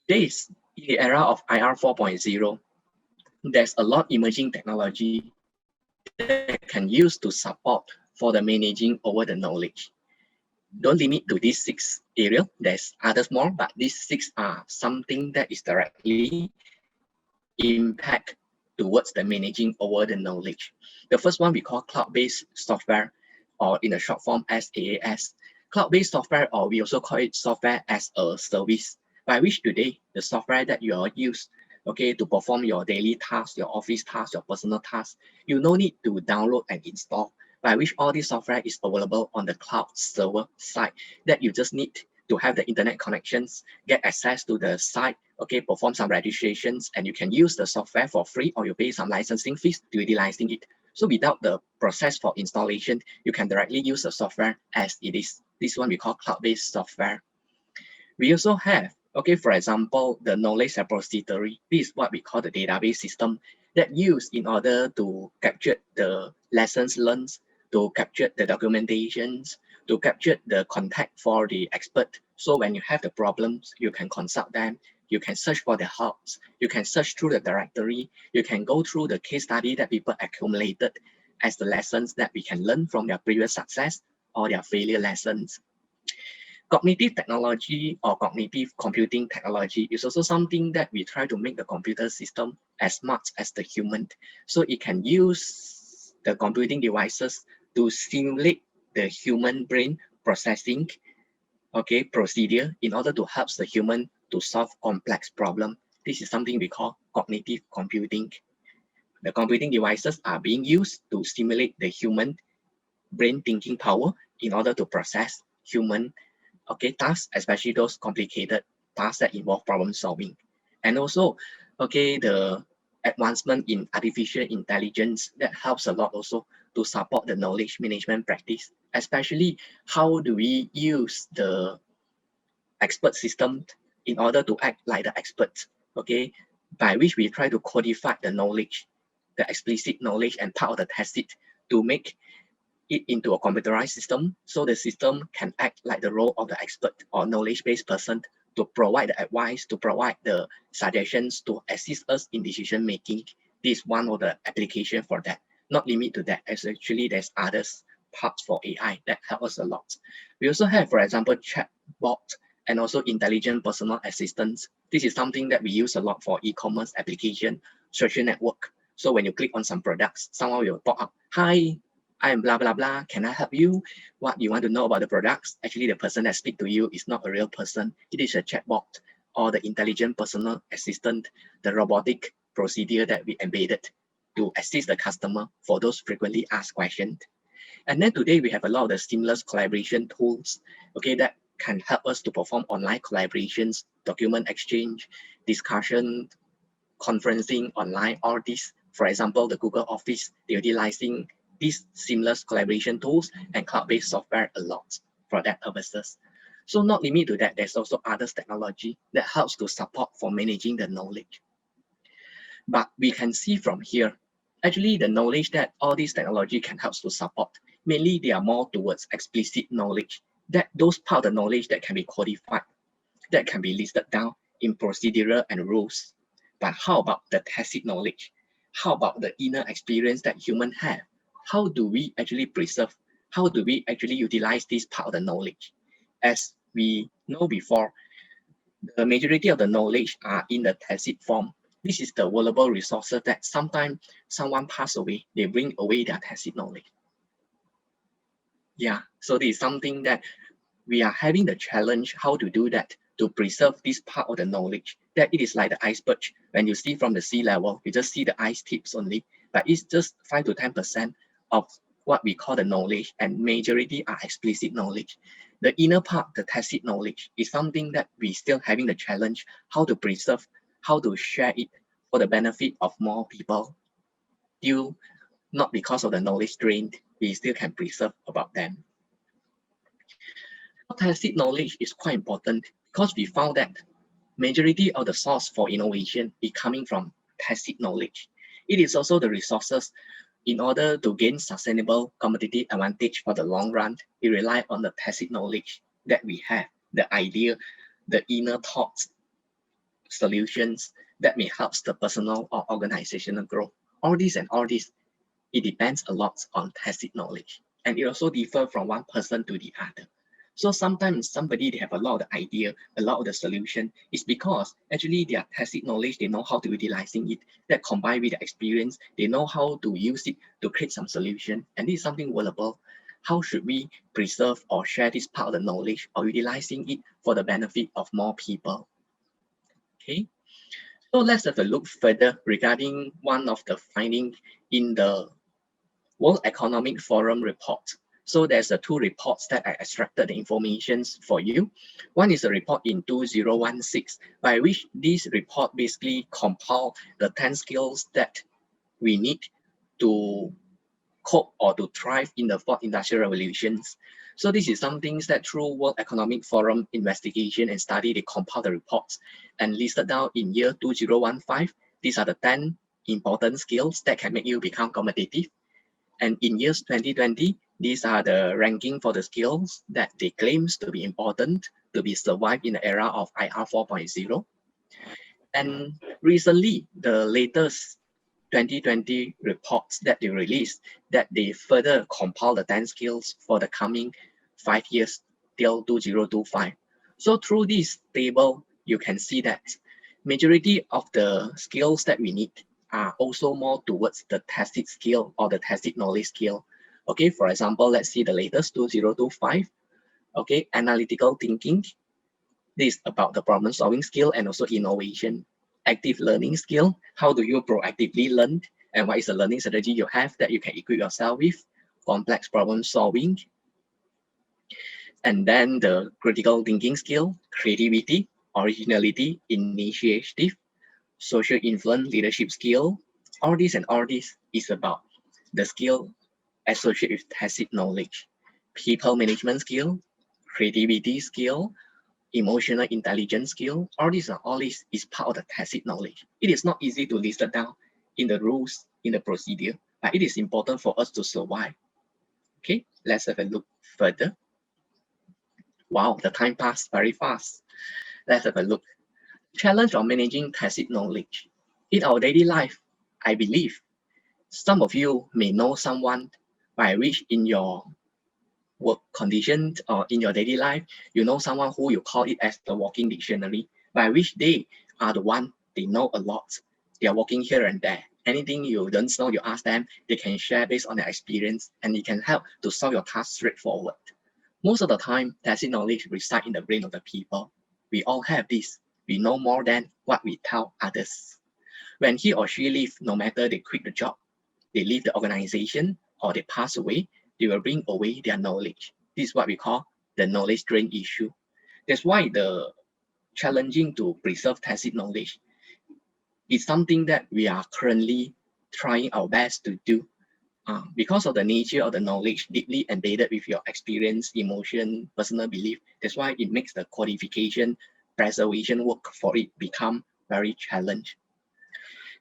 This, in the era of IR 4.0, there's a lot emerging technology that can use to support for the managing over the knowledge. Don't limit to these 6 areas. There's others more, but these 6 are something that is directly impact towards the managing over the knowledge. The first one we call cloud-based software, or in a short form SaaS. Cloud-based software, or we also call it software as a service, by which today the software that you are use, okay, to perform your daily tasks, your office tasks, your personal tasks, you no need to download and install, by which all this software is available on the cloud server side, that you just need to have the internet connections, get access to the site, okay, perform some registrations, and you can use the software for free, or you pay some licensing fees to utilizing it. So without the process for installation, you can directly use the software as it is. This one we call cloud-based software. We also have, okay, for example, the knowledge repository. This is what we call the database system that used in order to capture the lessons learned, to capture the documentations, to capture the contact for the expert. So when you have the problems, you can consult them, you can search for the helps, you can search through the directory, you can go through the case study that people accumulated as the lessons that we can learn from their previous success or their failure lessons. Cognitive technology or cognitive computing technology is also something that we try to make the computer system as much as the human. So it can use the computing devices to simulate the human brain processing, okay, procedure in order to help the human to solve complex problem. This is something we call cognitive computing. The computing devices are being used to stimulate the human brain thinking power in order to process human, okay, tasks, especially those complicated tasks that involve problem solving. And also, okay, the advancement in artificial intelligence that helps a lot also to support the knowledge management practice, especially how do we use the expert system in order to act like the experts, okay, by which we try to codify the knowledge, the explicit knowledge and part of the tacit, to make it into a computerized system, so the system can act like the role of the expert or knowledge-based person to provide the advice, to provide the suggestions, to assist us in decision making. This is one of the application for that. Not limit to that, as actually there's others parts for AI that help us a lot. We also have, for example, chatbot and also intelligent personal assistants. This is something that we use a lot for e-commerce application, social network. So when you click on some products, someone will pop up, "Hi, I am blah, blah, blah. Can I help you? What you want to know about the products?" Actually, the person that speaks to you is not a real person. It is a chatbot or the intelligent personal assistant, the robotic procedure that we embedded to assist the customer for those frequently asked questions. And then today we have a lot of the seamless collaboration tools, okay, that can help us to perform online collaborations, document exchange, discussion, conferencing online, all this. For example, the Google Office, they're utilizing these seamless collaboration tools and cloud-based software a lot for that purposes. So not limited to that, there's also other technology that helps to support for managing the knowledge. But we can see from here, actually the knowledge that all this technology can help to support, mainly they are more towards explicit knowledge, that those part of the knowledge that can be codified, that can be listed down in procedural and rules. But how about the tacit knowledge? How about the inner experience that humans have? How do we actually preserve? How do we actually utilize this part of the knowledge? As we know before, the majority of the knowledge are in the tacit form. This is the valuable resources that sometimes someone pass away, they bring away their tacit knowledge. Yeah, so this is something that we are having the challenge how to do that, to preserve this part of the knowledge, that it is like the iceberg. When you see from the sea level, you just see the ice tips only, but it's just 5 to 10% of what we call the knowledge, and majority are explicit knowledge. The inner part, the tacit knowledge, is something that we still having the challenge how to preserve, how to share it for the benefit of more people. Still, not because of the knowledge drained, we still can preserve about them. Tacit knowledge is quite important because we found that majority of the source for innovation is coming from tacit knowledge. It is also the resources in order to gain sustainable competitive advantage for the long run. We rely on the tacit knowledge that we have, the idea, the inner thoughts, solutions that may help the personal or organizational growth. All this, it depends a lot on tacit knowledge, and it also differs from one person to the other. So sometimes somebody they have a lot of the idea, a lot of the solution, is because actually their tacit knowledge, they know how to utilizing it, that combined with the experience, they know how to use it to create some solution, and this is something valuable. How should we preserve or share this part of the knowledge or utilizing it for the benefit of more people? Okay, so let's have a look further regarding one of the findings in the World Economic Forum report. So there's two reports that I extracted the information for you. One is a report in 2016, by which this report basically compile the 10 skills that we need to cope or to thrive in the fourth industrial revolutions. So this is something that through World Economic Forum investigation and study, they compile the reports and listed down in year 2015. These are the 10 important skills that can make you become competitive. And in years 2020, these are the ranking for the skills that they claims to be important to be survived in the era of IR 4.0. And recently, the latest 2020 reports that they released, that they further compile the 10 skills for the coming 5 years till 2025. So through this table, you can see that majority of the skills that we need are also more towards the tacit skill or the tacit knowledge skill. Okay, for example, let's see the latest 2025. Okay, analytical thinking. This is about the problem solving skill and also innovation. Active learning skill. How do you proactively learn? And what is the learning strategy you have that you can equip yourself with? Complex problem solving. And then the critical thinking skill, creativity, originality, initiative, social influence, leadership skill. All this is about the skill associated with tacit knowledge. People management skill, creativity skill, emotional intelligence skill. All this is part of the tacit knowledge. It is not easy to list it down in the rules, in the procedure, but it is important for us to survive. Okay, let's have a look further. Wow, the time passed very fast. Let's have a look. Challenge of managing tacit knowledge. In our daily life, I believe some of you may know someone by which in your work conditions or in your daily life, you know someone who you call it as the walking dictionary, by which they are the one, they know a lot. They are walking here and there. Anything you don't know, you ask them, they can share based on their experience, and it can help to solve your task straightforward. Most of the time, tacit knowledge resides in the brain of the people. We all have this. We know more than what we tell others. When he or she leave, no matter they quit the job, they leave the organization, or they pass away, they will bring away their knowledge. This is what we call the knowledge drain issue. That's why the challenging to preserve tacit knowledge is something that we are currently trying our best to do. Because of the nature of the knowledge deeply embedded with your experience, emotion, personal belief, that's why it makes the codification, preservation work for it become very challenging.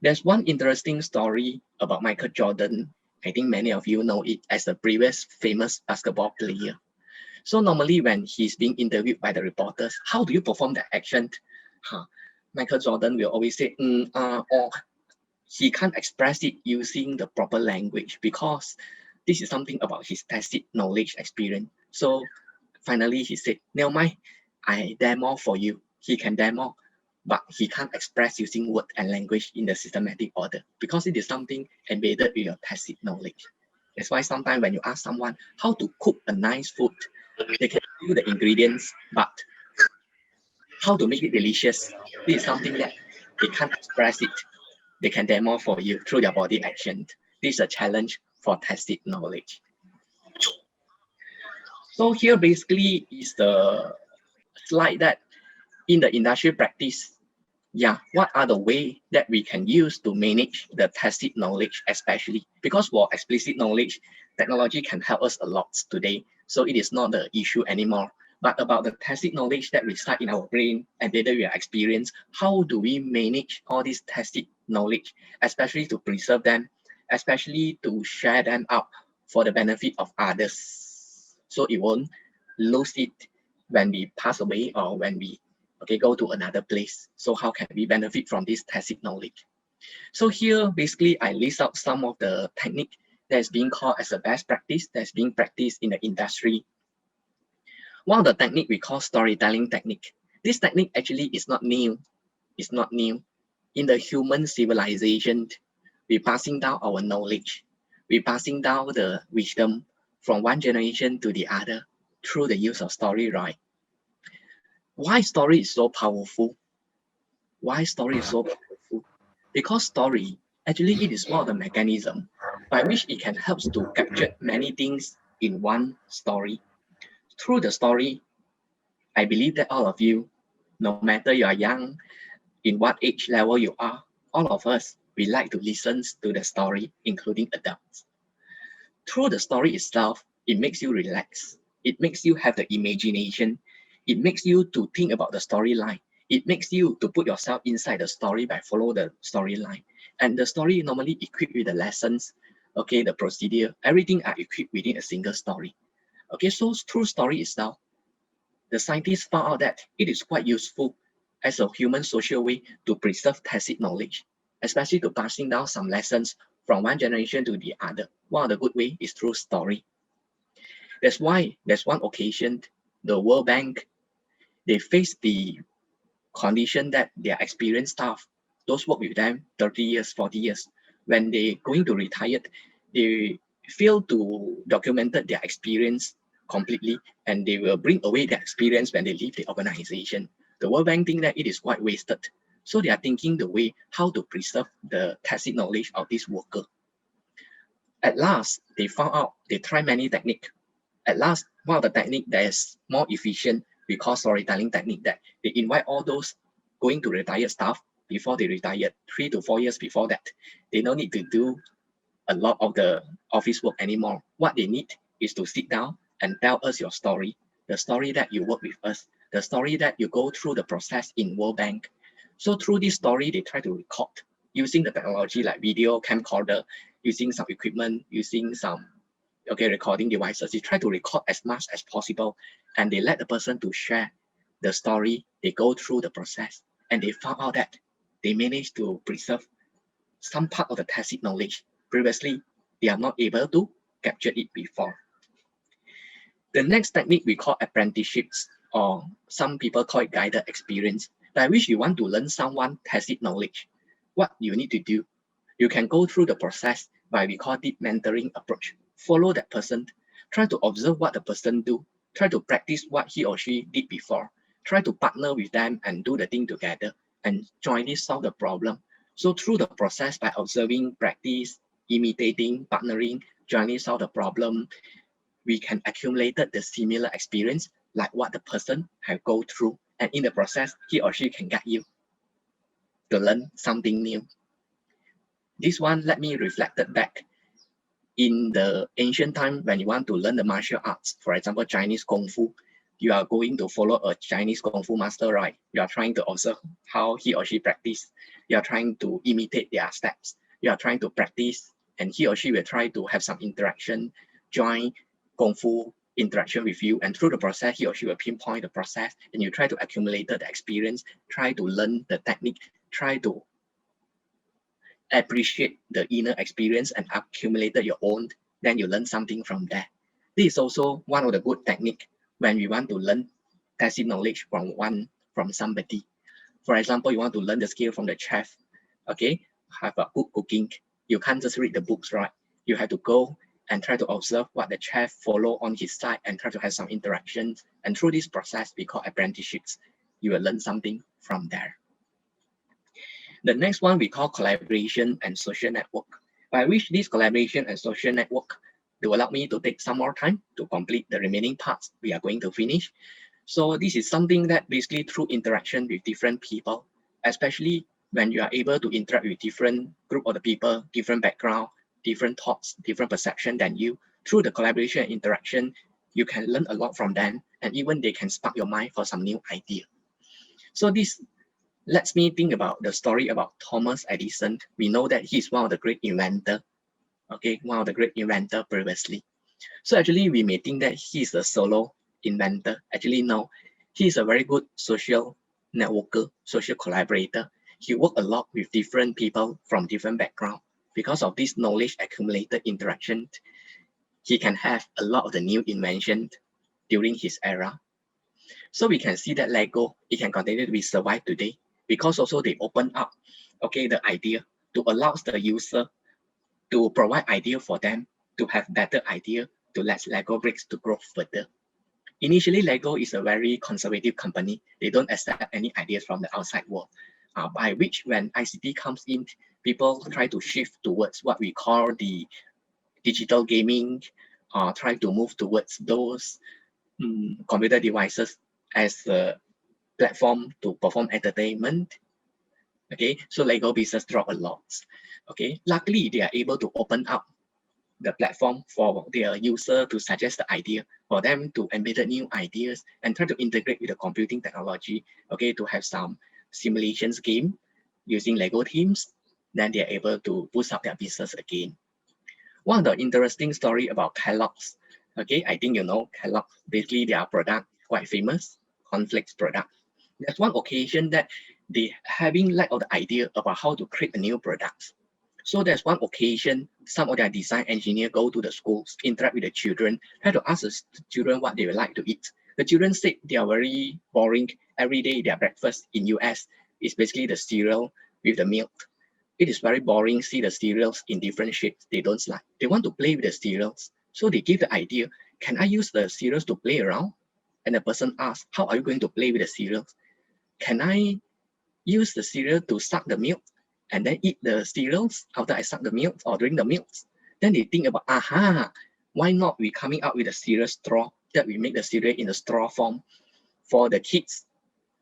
There's one interesting story about Michael Jordan. I think many of you know it as the previous famous basketball player. So normally when he's being interviewed by the reporters, how do you perform that action? Michael Jordan will always say, or he can't express it using the proper language because this is something about his tacit knowledge experience. So finally he said, never mind, I demo for you. He can demo, but he can't express using word and language in the systematic order because it is something embedded with your tacit knowledge. That's why sometimes when you ask someone how to cook a nice food, they can tell you the ingredients, but how to make it delicious, this is something that they can't express it. They can demo for you through their body action. This is a challenge for tacit knowledge. So here basically is the slide that in the industrial practice, what are the ways that we can use to manage the tacit knowledge, especially because for explicit knowledge, technology can help us a lot today. So it is not the issue anymore. But about the tacit knowledge that reside in our brain and data we experience, how do we manage all this tacit knowledge, especially to preserve them, especially to share them out for the benefit of others, so it won't lose it when we pass away or when we go to another place. So how can we benefit from this tacit knowledge? So here, basically, I list out some of the technique that's being called as a best practice that's being practiced in the industry. One of the technique we call storytelling technique. This technique actually is not new. It's not new. In the human civilization, we're passing down our knowledge. We're passing down the wisdom from one generation to the other through the use of story, right? Why story is so powerful? Why story is so powerful? Because story, actually it is one of the mechanism by which it can help to capture many things in one story. Through the story, I believe that all of you, no matter you are young, in what age level you are, all of us, we like to listen to the story, including adults. Through the story itself, it makes you relax. It makes you have the imagination. It makes you to think about the storyline. It makes you to put yourself inside the story by follow the storyline. And the story normally equipped with the lessons, the procedure, everything are equipped within a single story. So through story itself, the scientists found out that it is quite useful as a human social way to preserve tacit knowledge, especially to passing down some lessons from one generation to the other. One of the good way is through story. That's why there's one occasion, the World Bank, they face the condition that their experienced staff, those work with them 30 years, 40 years, when they going to retire, they fail to document their experience completely, and they will bring away their experience when they leave the organization. The World Bank think that it is quite wasted. So they are thinking the way how to preserve the tacit knowledge of this worker. At last, they found out, they try many techniques. At last, one of the technique that is more efficient, we call storytelling technique, that they invite all those going to retire staff before they retired, 3 to 4 years before that. They don't need to do a lot of the office work anymore. What they need is to sit down and tell us your story, the story that you work with us, the story that you go through the process in World Bank. So through this story, they try to record using the technology like video, camcorder, using some equipment, using some recording devices. They try to record as much as possible, and they let the person to share the story. They go through the process, and they found out that they managed to preserve some part of the tacit knowledge. Previously, they are not able to capture it before. The next technique we call apprenticeships, or some people call it guided experience, by which you want to learn someone tacit knowledge. What you need to do, you can go through the process by we call deep mentoring approach. Follow that person, try to observe what the person do, try to practice what he or she did before, try to partner with them and do the thing together, and jointly solve the problem. So through the process, by observing, practice, imitating, partnering, jointly solve the problem, we can accumulate the similar experience like what the person have go through, and in the process, he or she can get you to learn something new. This one, let me reflect it back. In the ancient time, when you want to learn the martial arts, for example, Chinese Kung Fu, you are going to follow a Chinese Kung Fu master, right? You are trying to observe how he or she practice. You are trying to imitate their steps. You are trying to practice, and he or she will try to have some interaction, join Kung Fu interaction with you, and through the process, he or she will pinpoint the process, and you try to accumulate the experience, try to learn the technique, try to appreciate the inner experience and accumulate your own, then you learn something from there. This is also one of the good technique when we want to learn tacit knowledge from somebody. For example, you want to learn the skill from the chef, okay, have a good cooking. You can't just read the books, right? You have to go and try to observe what the chef follow on his side and try to have some interactions. And through this process, we call apprenticeships. You will learn something from there. The next one we call collaboration and social network, by which this collaboration and social network to allow me to take some more time to complete the remaining parts we are going to finish. So this is something that basically through interaction with different people, especially when you are able to interact with different group of the people, different background, different thoughts, different perception than you, through the collaboration and interaction, you can learn a lot from them, and even they can spark your mind for some new idea. So this lets me think about the story about Thomas Edison. We know that he's one of the great inventor, okay, one of the great inventor previously. So actually we may think that he's a solo inventor. Actually no, he's a very good social networker, social collaborator. He worked a lot with different people from different backgrounds. Because of this knowledge accumulated interaction, he can have a lot of the new inventions during his era. So we can see that Lego, it can continue to be survive today because also they open up, okay, the idea to allow the user to provide idea for them to have better idea to let Lego bricks to grow further. Initially, Lego is a very conservative company. They don't accept any ideas from the outside world. By which when ICT comes in, people try to shift towards what we call the digital gaming, try to move towards those computer devices as a platform to perform entertainment. Okay, so Lego business drop a lot. Okay, luckily they are able to open up the platform for their user to suggest the idea, for them to embed new ideas and try to integrate with the computing technology, okay, to have some simulations game using Lego teams, then they are able to boost up their business again. One of the interesting story about Kellogg's, okay, I think you know Kellogg's, basically their product quite famous, cornflakes product. There's one occasion that they having lack of the idea about how to create a new product. So there's one occasion, some of their design engineer go to the schools, interact with the children, try to ask the children what they would like to eat. The children said they are very boring. Every day their breakfast in US is basically the cereal with the milk. It is very boring, see the cereals in different shapes they don't like. They want to play with the cereals. So they give the idea, can I use the cereals to play around? And the person asks, how are you going to play with the cereals? Can I use the cereal to suck the milk and then eat the cereals after I suck the milk or drink the milk? Then they think about, aha, why not we coming up with a cereal straw that we make the cereal in a straw form for the kids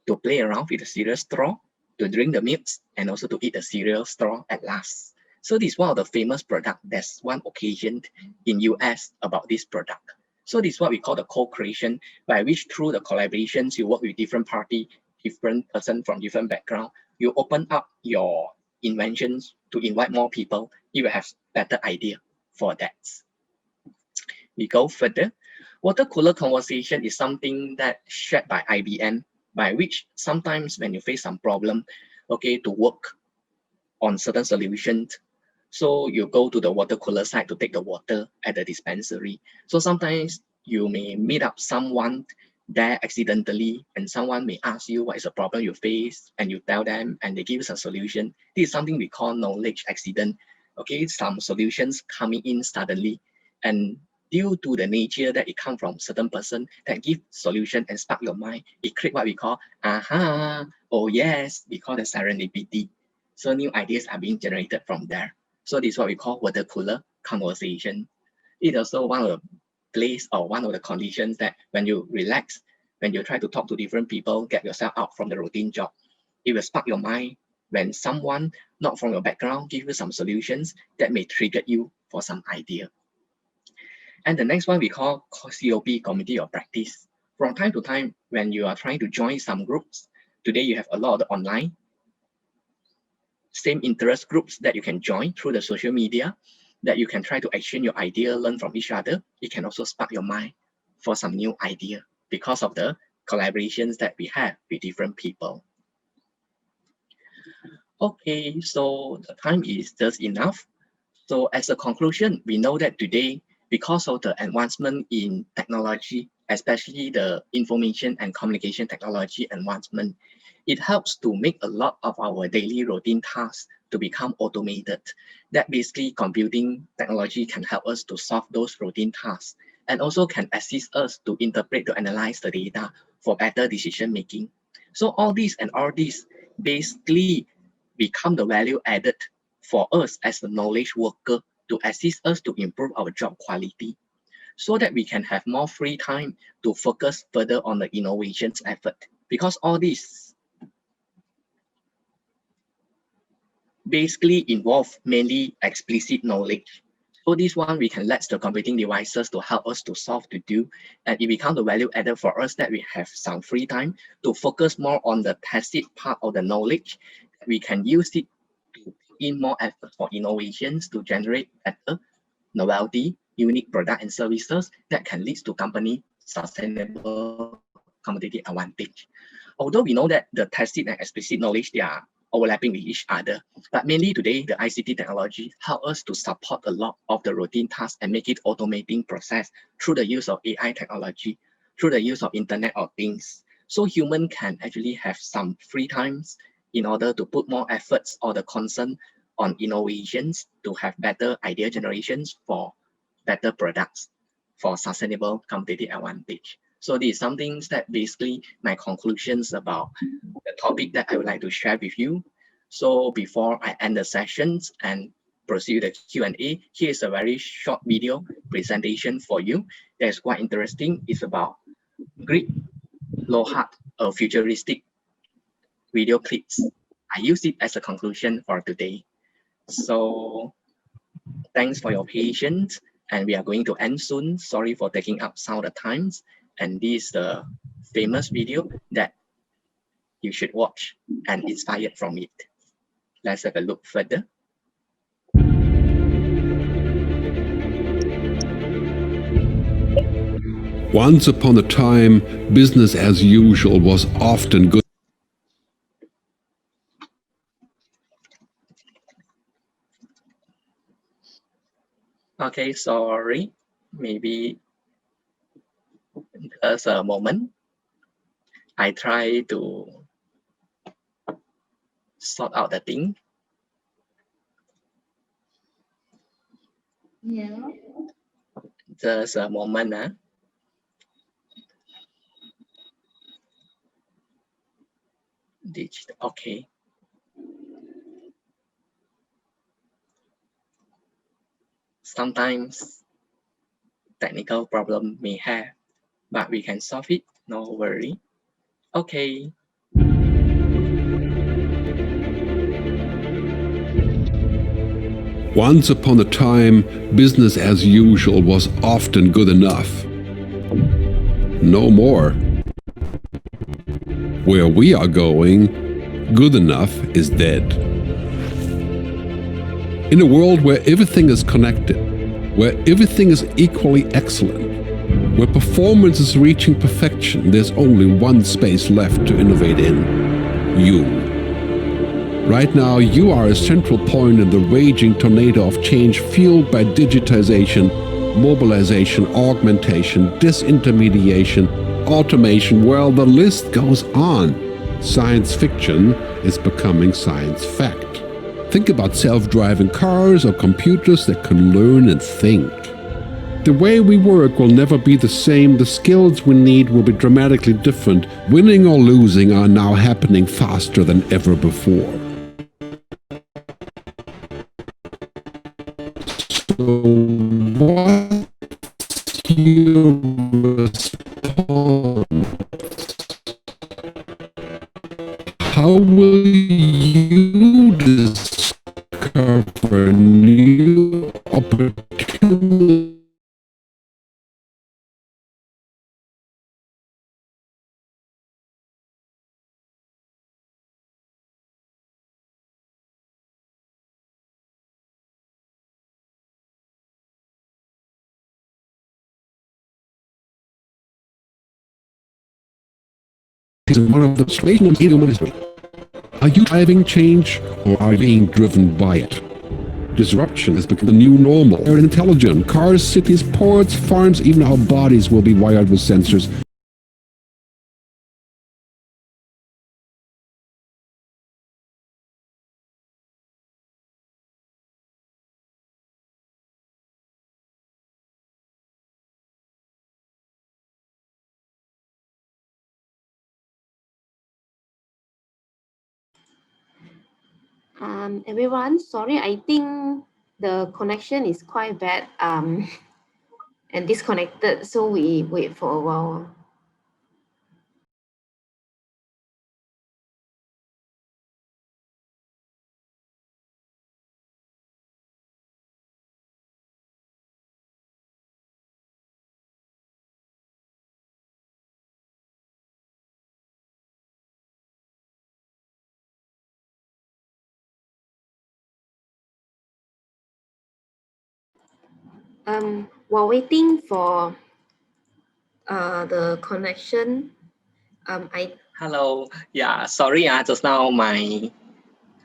to play around with the cereal straw, to drink the milk, and also to eat the cereal straw at last. So this is one of the famous product. There's one occasion in US about this product. So this is what we call the co-creation, by which through the collaborations, you work with different party, different person from different background, you open up your inventions to invite more people, you will have better idea for that. We go further. Water cooler conversation is something that shared by IBM, by which sometimes when you face some problem, okay, to work on certain solutions, so you go to the water cooler side to take the water at the dispensary. So sometimes you may meet up someone there accidentally, and someone may ask you what is the problem you face, and you tell them and they give us a solution. This is something we call knowledge accident. Okay, some solutions coming in suddenly, and due to the nature that it comes from certain person that give solution and spark your mind, it create what we call aha, oh yes, we call the serendipity. So new ideas are being generated from there. So this is what we call water cooler conversation. It's also one of the place or one of the conditions that when you relax, when you try to talk to different people, get yourself out from the routine job, it will spark your mind when someone not from your background give you some solutions that may trigger you for some idea. And the next one we call COP, community of practice. From time to time, when you are trying to join some groups, today you have a lot of online same interest groups that you can join through the social media, that you can try to exchange your idea, learn from each other. It can also spark your mind for some new idea because of the collaborations that we have with different people. Okay, so the time is just enough. So as a conclusion, we know that today, because of the advancement in technology, especially the information and communication technology advancement, it helps to make a lot of our daily routine tasks to become automated. That basically computing technology can help us to solve those routine tasks and also can assist us to interpret, to analyze the data for better decision making. So all these basically become the value added for us as the knowledge worker to assist us to improve our job quality so that we can have more free time to focus further on the innovations effort, because all this basically involve mainly explicit knowledge. So this one we can let the computing devices to help us to solve to do, and it becomes the value added for us that we have some free time to focus more on the tacit part of the knowledge. We can use it to put in more effort for innovations to generate better novelty, unique product and services that can lead to company sustainable competitive advantage. Although we know that the tacit and explicit knowledge, they are overlapping with each other, but mainly today the ICT technology help us to support a lot of the routine tasks and make it automating process through the use of AI technology, through the use of Internet of Things. So human can actually have some free times in order to put more efforts or the concern on innovations to have better idea generations for better products for sustainable competitive advantage. So this is some things that basically my conclusions about the topic that I would like to share with you. So before I end the sessions and proceed the Q&A, here is a very short video presentation for you that is quite interesting. It's about Greek Lohat, a futuristic video clips. I use it as a conclusion for today. So thanks for your patience, and we are going to end soon. Sorry for taking up some of the times. And this is the famous video that you should watch and inspired from it. Let's have a look further. Once upon a time, business as usual was often good. Okay, sorry. Maybe just a moment. I try to sort out the thing. Yeah. Just a moment. Digital, okay. Sometimes technical problem may have, but we can solve it, no worry. Okay. Once upon a time, business as usual was often good enough. No more. Where we are going, good enough is dead. In a world where everything is connected, where everything is equally excellent, where performance is reaching perfection, there's only one space left to innovate in: you. Right now, you are a central point in the raging tornado of change fueled by digitization, mobilization, augmentation, disintermediation, automation. Well, the list goes on. Science fiction is becoming science fact. Think about self-driving cars or computers that can learn and think. The way we work will never be the same. The skills we need will be dramatically different. Winning or losing are now happening faster than ever before. So what's your response? How will you discover new opportunities? is one of the situations in human history. Are you driving change or are you being driven by it? Disruption has become the new normal. They're intelligent. Cars, cities, ports, farms, even our bodies will be wired with sensors. Everyone, sorry, I think the connection is quite bad and disconnected, so we wait for a while. While waiting for the connection, Hello. Yeah, sorry. Just now my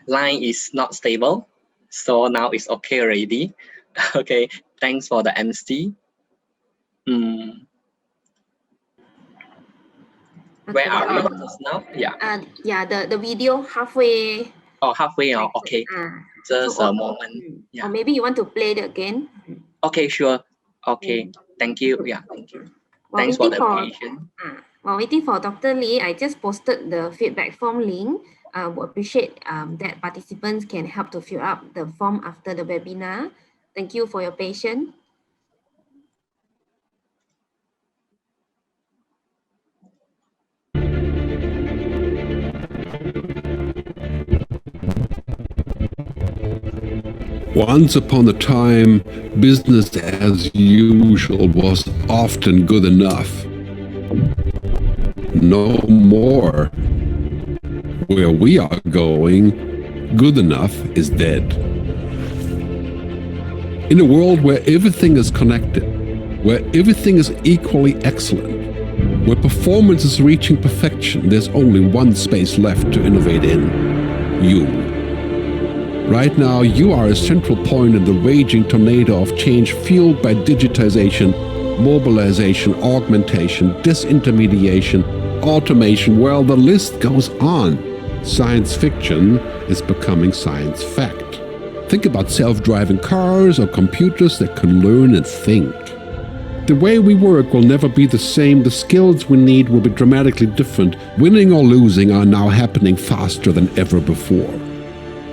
line is not stable, so now it's okay already. Okay. Thanks for the MC. Where are we just now? Yeah. Yeah, the video halfway. Oh, halfway. Oh, okay. Just a moment. Yeah. Or maybe you want to play it again. Okay, sure. Okay. Thank you. Yeah, thank you. Thanks for the patience. While waiting for Dr. Lee, I just posted the feedback form link. Would appreciate that participants can help to fill up the form after the webinar. Thank you for your patience. Once upon a time, business as usual was often good enough. No more. Where we are going, good enough is dead. In a world where everything is connected, where everything is equally excellent, where performance is reaching perfection, there's only one space left to innovate in: you. Right now, you are a central point in the raging tornado of change fueled by digitization, mobilization, augmentation, disintermediation, automation. Well, the list goes on. Science fiction is becoming science fact. Think about self-driving cars or computers that can learn and think. The way we work will never be the same. The skills we need will be dramatically different. Winning or losing are now happening faster than ever before.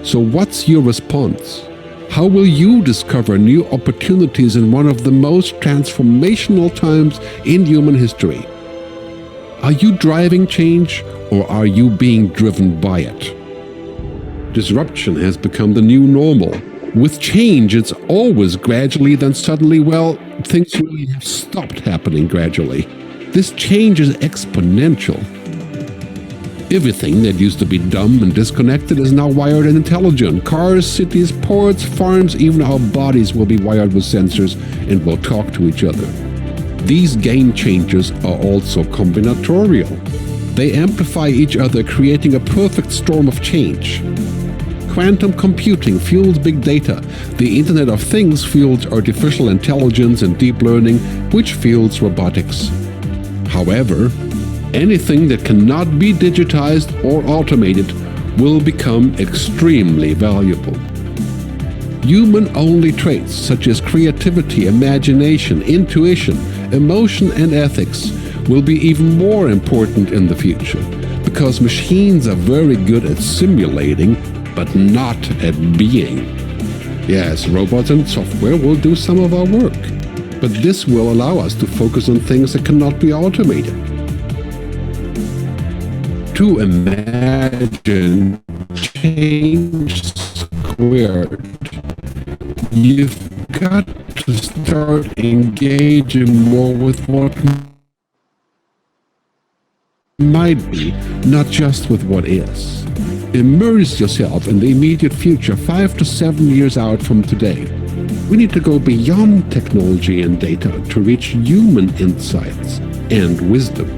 So what's your response? How will you discover new opportunities in one of the most transformational times in human history? Are you driving change or are you being driven by it? Disruption has become the new normal. With change, it's always gradually, then suddenly, well, things really have stopped happening gradually. This change is exponential. Everything that used to be dumb and disconnected is now wired and intelligent. Cars, cities, ports, farms, even our bodies will be wired with sensors and will talk to each other. These game changers are also combinatorial. They amplify each other, creating a perfect storm of change. Quantum computing fuels big data. The Internet of Things fuels artificial intelligence and deep learning, which fuels robotics. However, anything that cannot be digitized or automated will become extremely valuable. Human-only traits such as creativity, imagination, intuition, emotion, and ethics will be even more important in the future, because machines are very good at simulating, but not at being. Yes, robots and software will do some of our work, but this will allow us to focus on things that cannot be automated. To imagine change squared, you've got to start engaging more with what might be, not just with what is. Immerse yourself in the immediate future, 5 to 7 years out from today. We need to go beyond technology and data to reach human insights and wisdom.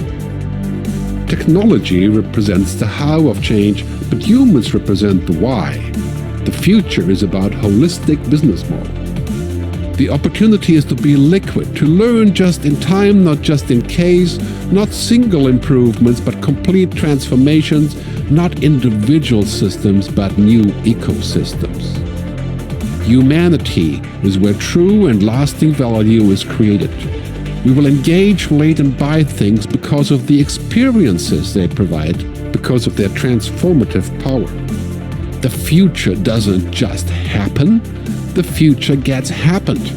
Technology represents the how of change, but humans represent the why. The future is about holistic business model. The opportunity is to be liquid, to learn just in time, not just in case, not single improvements, but complete transformations, not individual systems, but new ecosystems. Humanity is where true and lasting value is created. We will engage, relate, and buy things because of the experiences they provide, because of their transformative power. The future doesn't just happen, the future gets happened.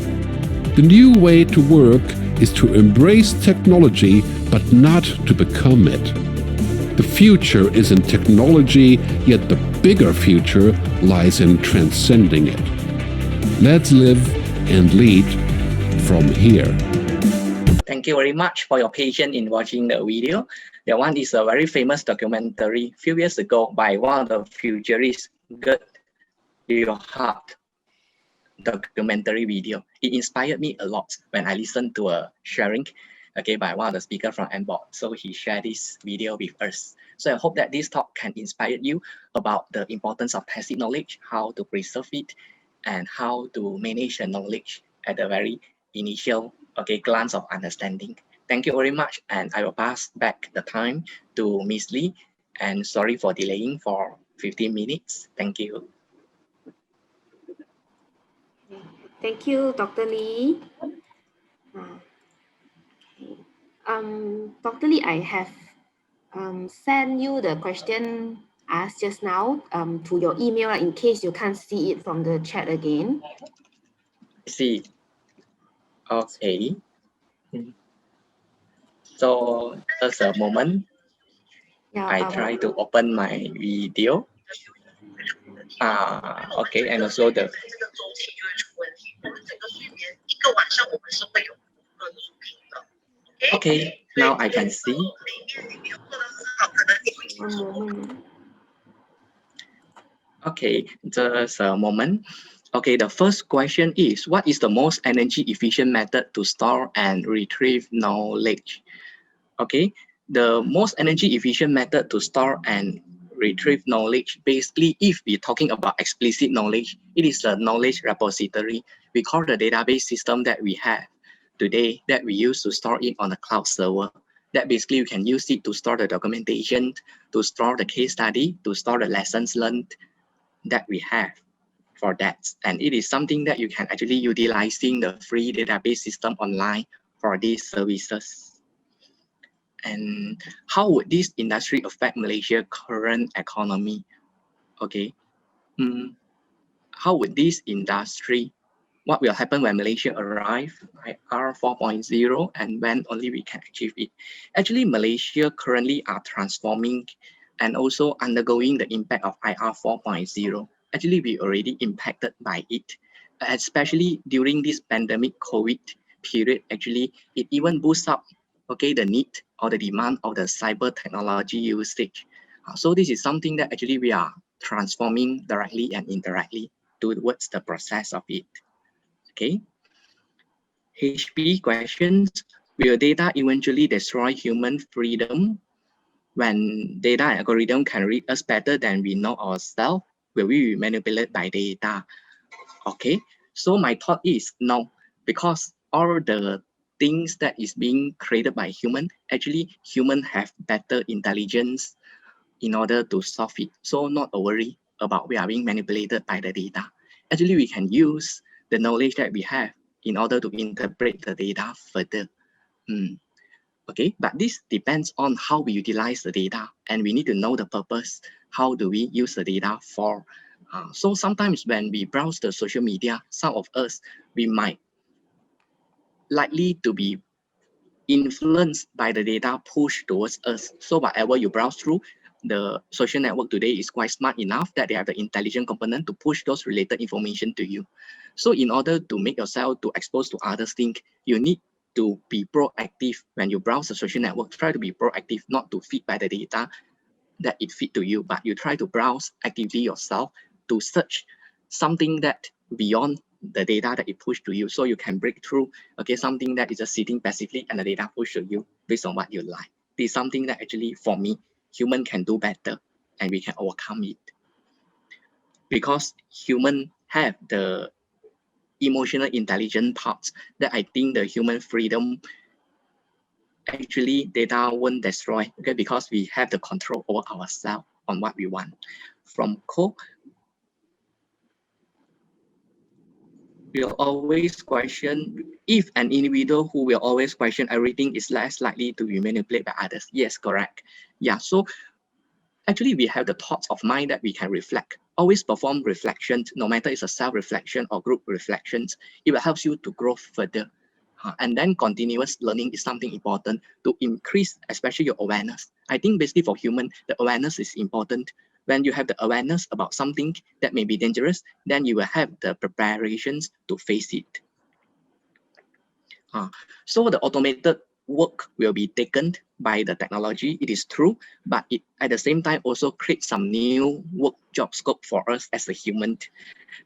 The new way to work is to embrace technology, but not to become it. The future is in technology, yet the bigger future lies in transcending it. Let's live and lead from here. Thank you very much for your patience in watching the video. That one is a very famous documentary a few years ago by one of the futurists, Good Your Heart documentary video. It inspired me a lot when I listened to a sharing by one of the speakers from Mbot. So he shared this video with us. So I hope that this talk can inspire you about the importance of tacit knowledge, how to preserve it, and how to manage the knowledge at the very initial glance of understanding. Thank you very much, and I will pass back the time to Miss Lee, and sorry for delaying for 15 minutes. Thank you. Thank you, Dr. Lee. Dr. Lee, I have sent you the question asked just now to your email in case you can't see it from the chat again. See. Okay. So just a moment. Yeah, I try to open my video. Okay, and also the. Okay, now I can see. One moment. Okay, just a moment. Okay, the first question is, what is the most energy efficient method to store and retrieve knowledge? Okay, the most energy efficient method to store and retrieve knowledge, basically, if we're talking about explicit knowledge, it is a knowledge repository. We call the database system that we have today that we use to store it on a cloud server. That basically you can use it to store the documentation, to store the case study, to store the lessons learned that we have for that. And it is something that you can actually utilizing the free database system online for these services. And how would this industry affect Malaysia's current economy? Okay. How would this industry, what will happen when Malaysia arrive IR 4.0 and when only we can achieve it? Actually, Malaysia currently are transforming and also undergoing the impact of IR 4.0. Actually, we already impacted by it, especially during this pandemic COVID period. Actually, it even boosts up the need or the demand of the cyber technology usage. So this is something that actually we are transforming directly and indirectly towards the process of it. Okay. HP questions: will data eventually destroy human freedom? When data and algorithm can read us better than we know ourselves, will we be manipulated by data? Okay, so my thought is no, because all the things that is being created by human, actually human have better intelligence in order to solve it. So not a worry about we are being manipulated by the data. Actually, we can use the knowledge that we have in order to interpret the data further. Okay, but this depends on how we utilize the data, and we need to know the purpose. How do we use the data for? So sometimes when we browse the social media, some of us, we might likely to be influenced by the data pushed towards us. So whatever you browse through, the social network today is quite smart enough that they have the intelligent component to push those related information to you. So in order to make yourself to expose to others things, you need to be proactive when you browse the social network. Try to be proactive, not to feed by the data that it feed to you, but you try to browse actively yourself to search something that beyond the data that it push to you, so you can break through something that is just sitting passively and the data push to you based on what you like. This is something that actually, for me, human can do better and we can overcome it. Because human have the emotional intelligence parts that I think the human freedom actually data won't destroy, okay, because we have the control over ourselves on what we want. From code, we'll always question if an individual who will always question everything is less likely to be manipulated by others. Yes, correct. Yeah, so actually we have the thoughts of mind that we can reflect. Always perform reflections, no matter it's a self-reflection or group reflections. It will help you to grow further. And then continuous learning is something important to increase, especially your awareness. I think basically for human, the awareness is important. When you have the awareness about something that may be dangerous, then you will have the preparations to face it. So the automated work will be taken by the technology, it is true, but it at the same time also creates some new work job scope for us as a human.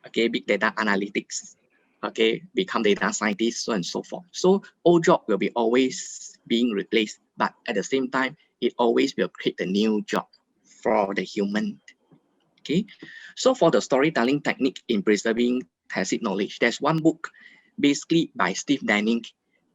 Okay, big data analytics, okay, become data scientists, so and so forth. So old job will be always being replaced, but at the same time, it always will create a new job for the human. Okay, so for the storytelling technique in preserving tacit knowledge, there's one book basically by Steve Denning.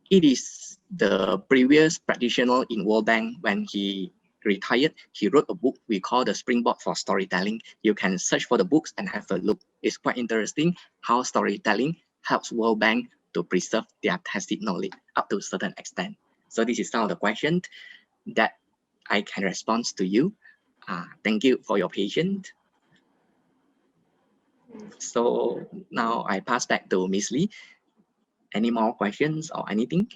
It is the previous practitioner in World Bank. When he retired, he wrote a book we call the Springboard for Storytelling. You can search for the books and have a look. It's quite interesting how storytelling helps World Bank to preserve their tacit knowledge up to a certain extent. So this is some of the questions that I can respond to you. Thank you for your patience. So now I pass back to Miss Lee. Any more questions or anything?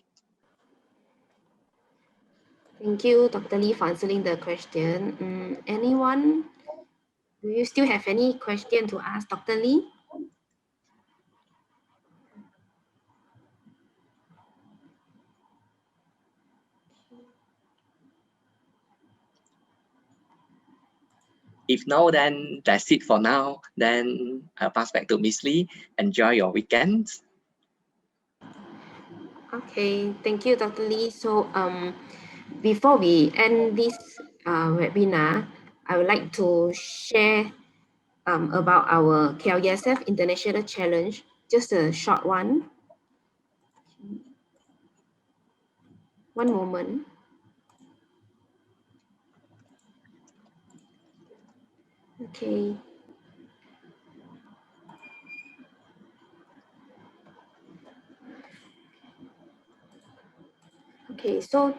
Thank you, Dr. Lee, for answering the question. Anyone? Do you still have any question to ask Dr. Lee? If no, then that's it for now. Then I'll pass back to Miss Lee. Enjoy your weekends. Okay, thank you, Dr. Lee. So before we end this webinar, I would like to share about our KLESF International Challenge, just a short one. One moment. Okay. Okay, so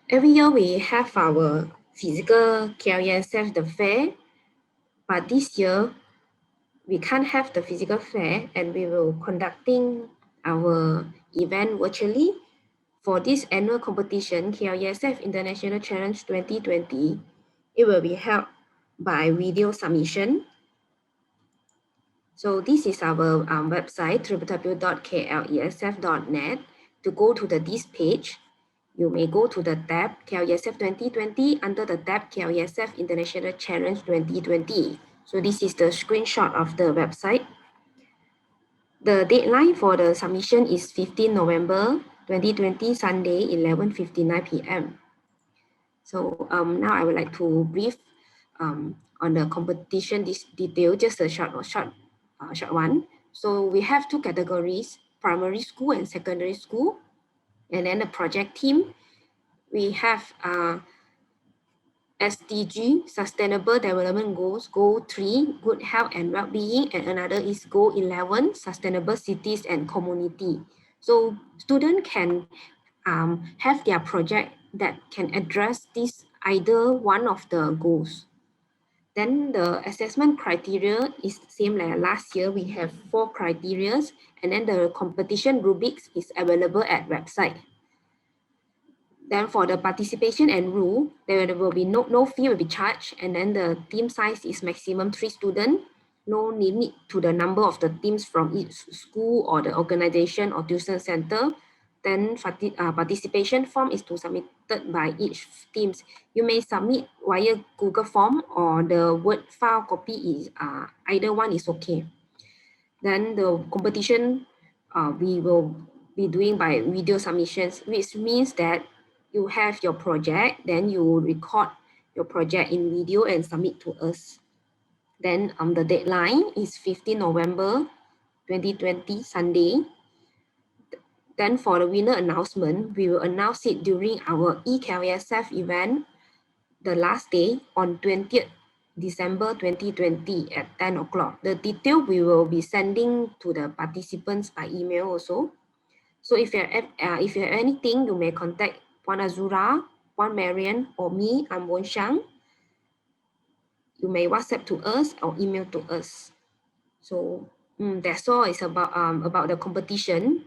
every year we have our physical KLESF, the fair, but this year we can't have the physical fair and we will conducting our event virtually. For this annual competition, KLESF International Challenge 2020, it will be held by video submission. So this is our website, www.klesf.net. To go to this page, you may go to the tab KLESF 2020 under the tab KLESF International Challenge 2020. So this is the screenshot of the website. The deadline for the submission is 15 November 2020, Sunday, 11:59 p.m. So now I would like to brief on the competition detail, just a short one. So we have two categories, primary school and secondary school. And then the project team, we have SDG, Sustainable Development Goals, Goal 3, Good Health and Well-being, and another is Goal 11, Sustainable Cities and Community. So students can have their project that can address this either one of the goals. Then the assessment criteria is same like last year. We have 4 criteria, and then the competition rubrics is available at website. Then for the participation and rule, there will be no fee will be charged, and then the team size is maximum 3 students. No limit to the number of the teams from each school or the organization or tuition center. Then participation form is to submitted by each teams. You may submit via Google form or the Word file copy is either one is okay. Then the competition we will be doing by video submissions, which means that you have your project, then you record your project in video and submit to us. Then the deadline is 15 November 2020, Sunday. Then for the winner announcement, we will announce it during our KLESF event, the last day on 20th December 2020 at 10 o'clock. The detail we will be sending to the participants by email also. So if you have anything, you may contact Puan Azura, Puan Marian, or me, I'm Won Xiang. You may WhatsApp to us or email to us. So that's all is about the competition.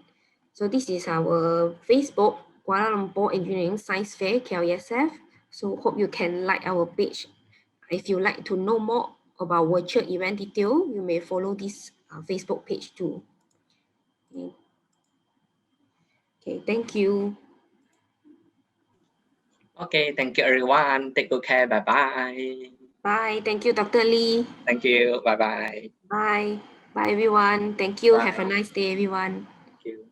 So this is our Facebook, Kuala Lumpur Engineering Science Fair, KLESF. So hope you can like our page. If you like to know more about virtual event detail, you may follow this Facebook page too. Okay, thank you. Okay, thank you everyone. Take good care. Bye bye. Bye. Thank you, Dr. Lee. Thank you. Bye bye. Bye. Bye, everyone. Thank you. Bye. Have a nice day, everyone. Thank you.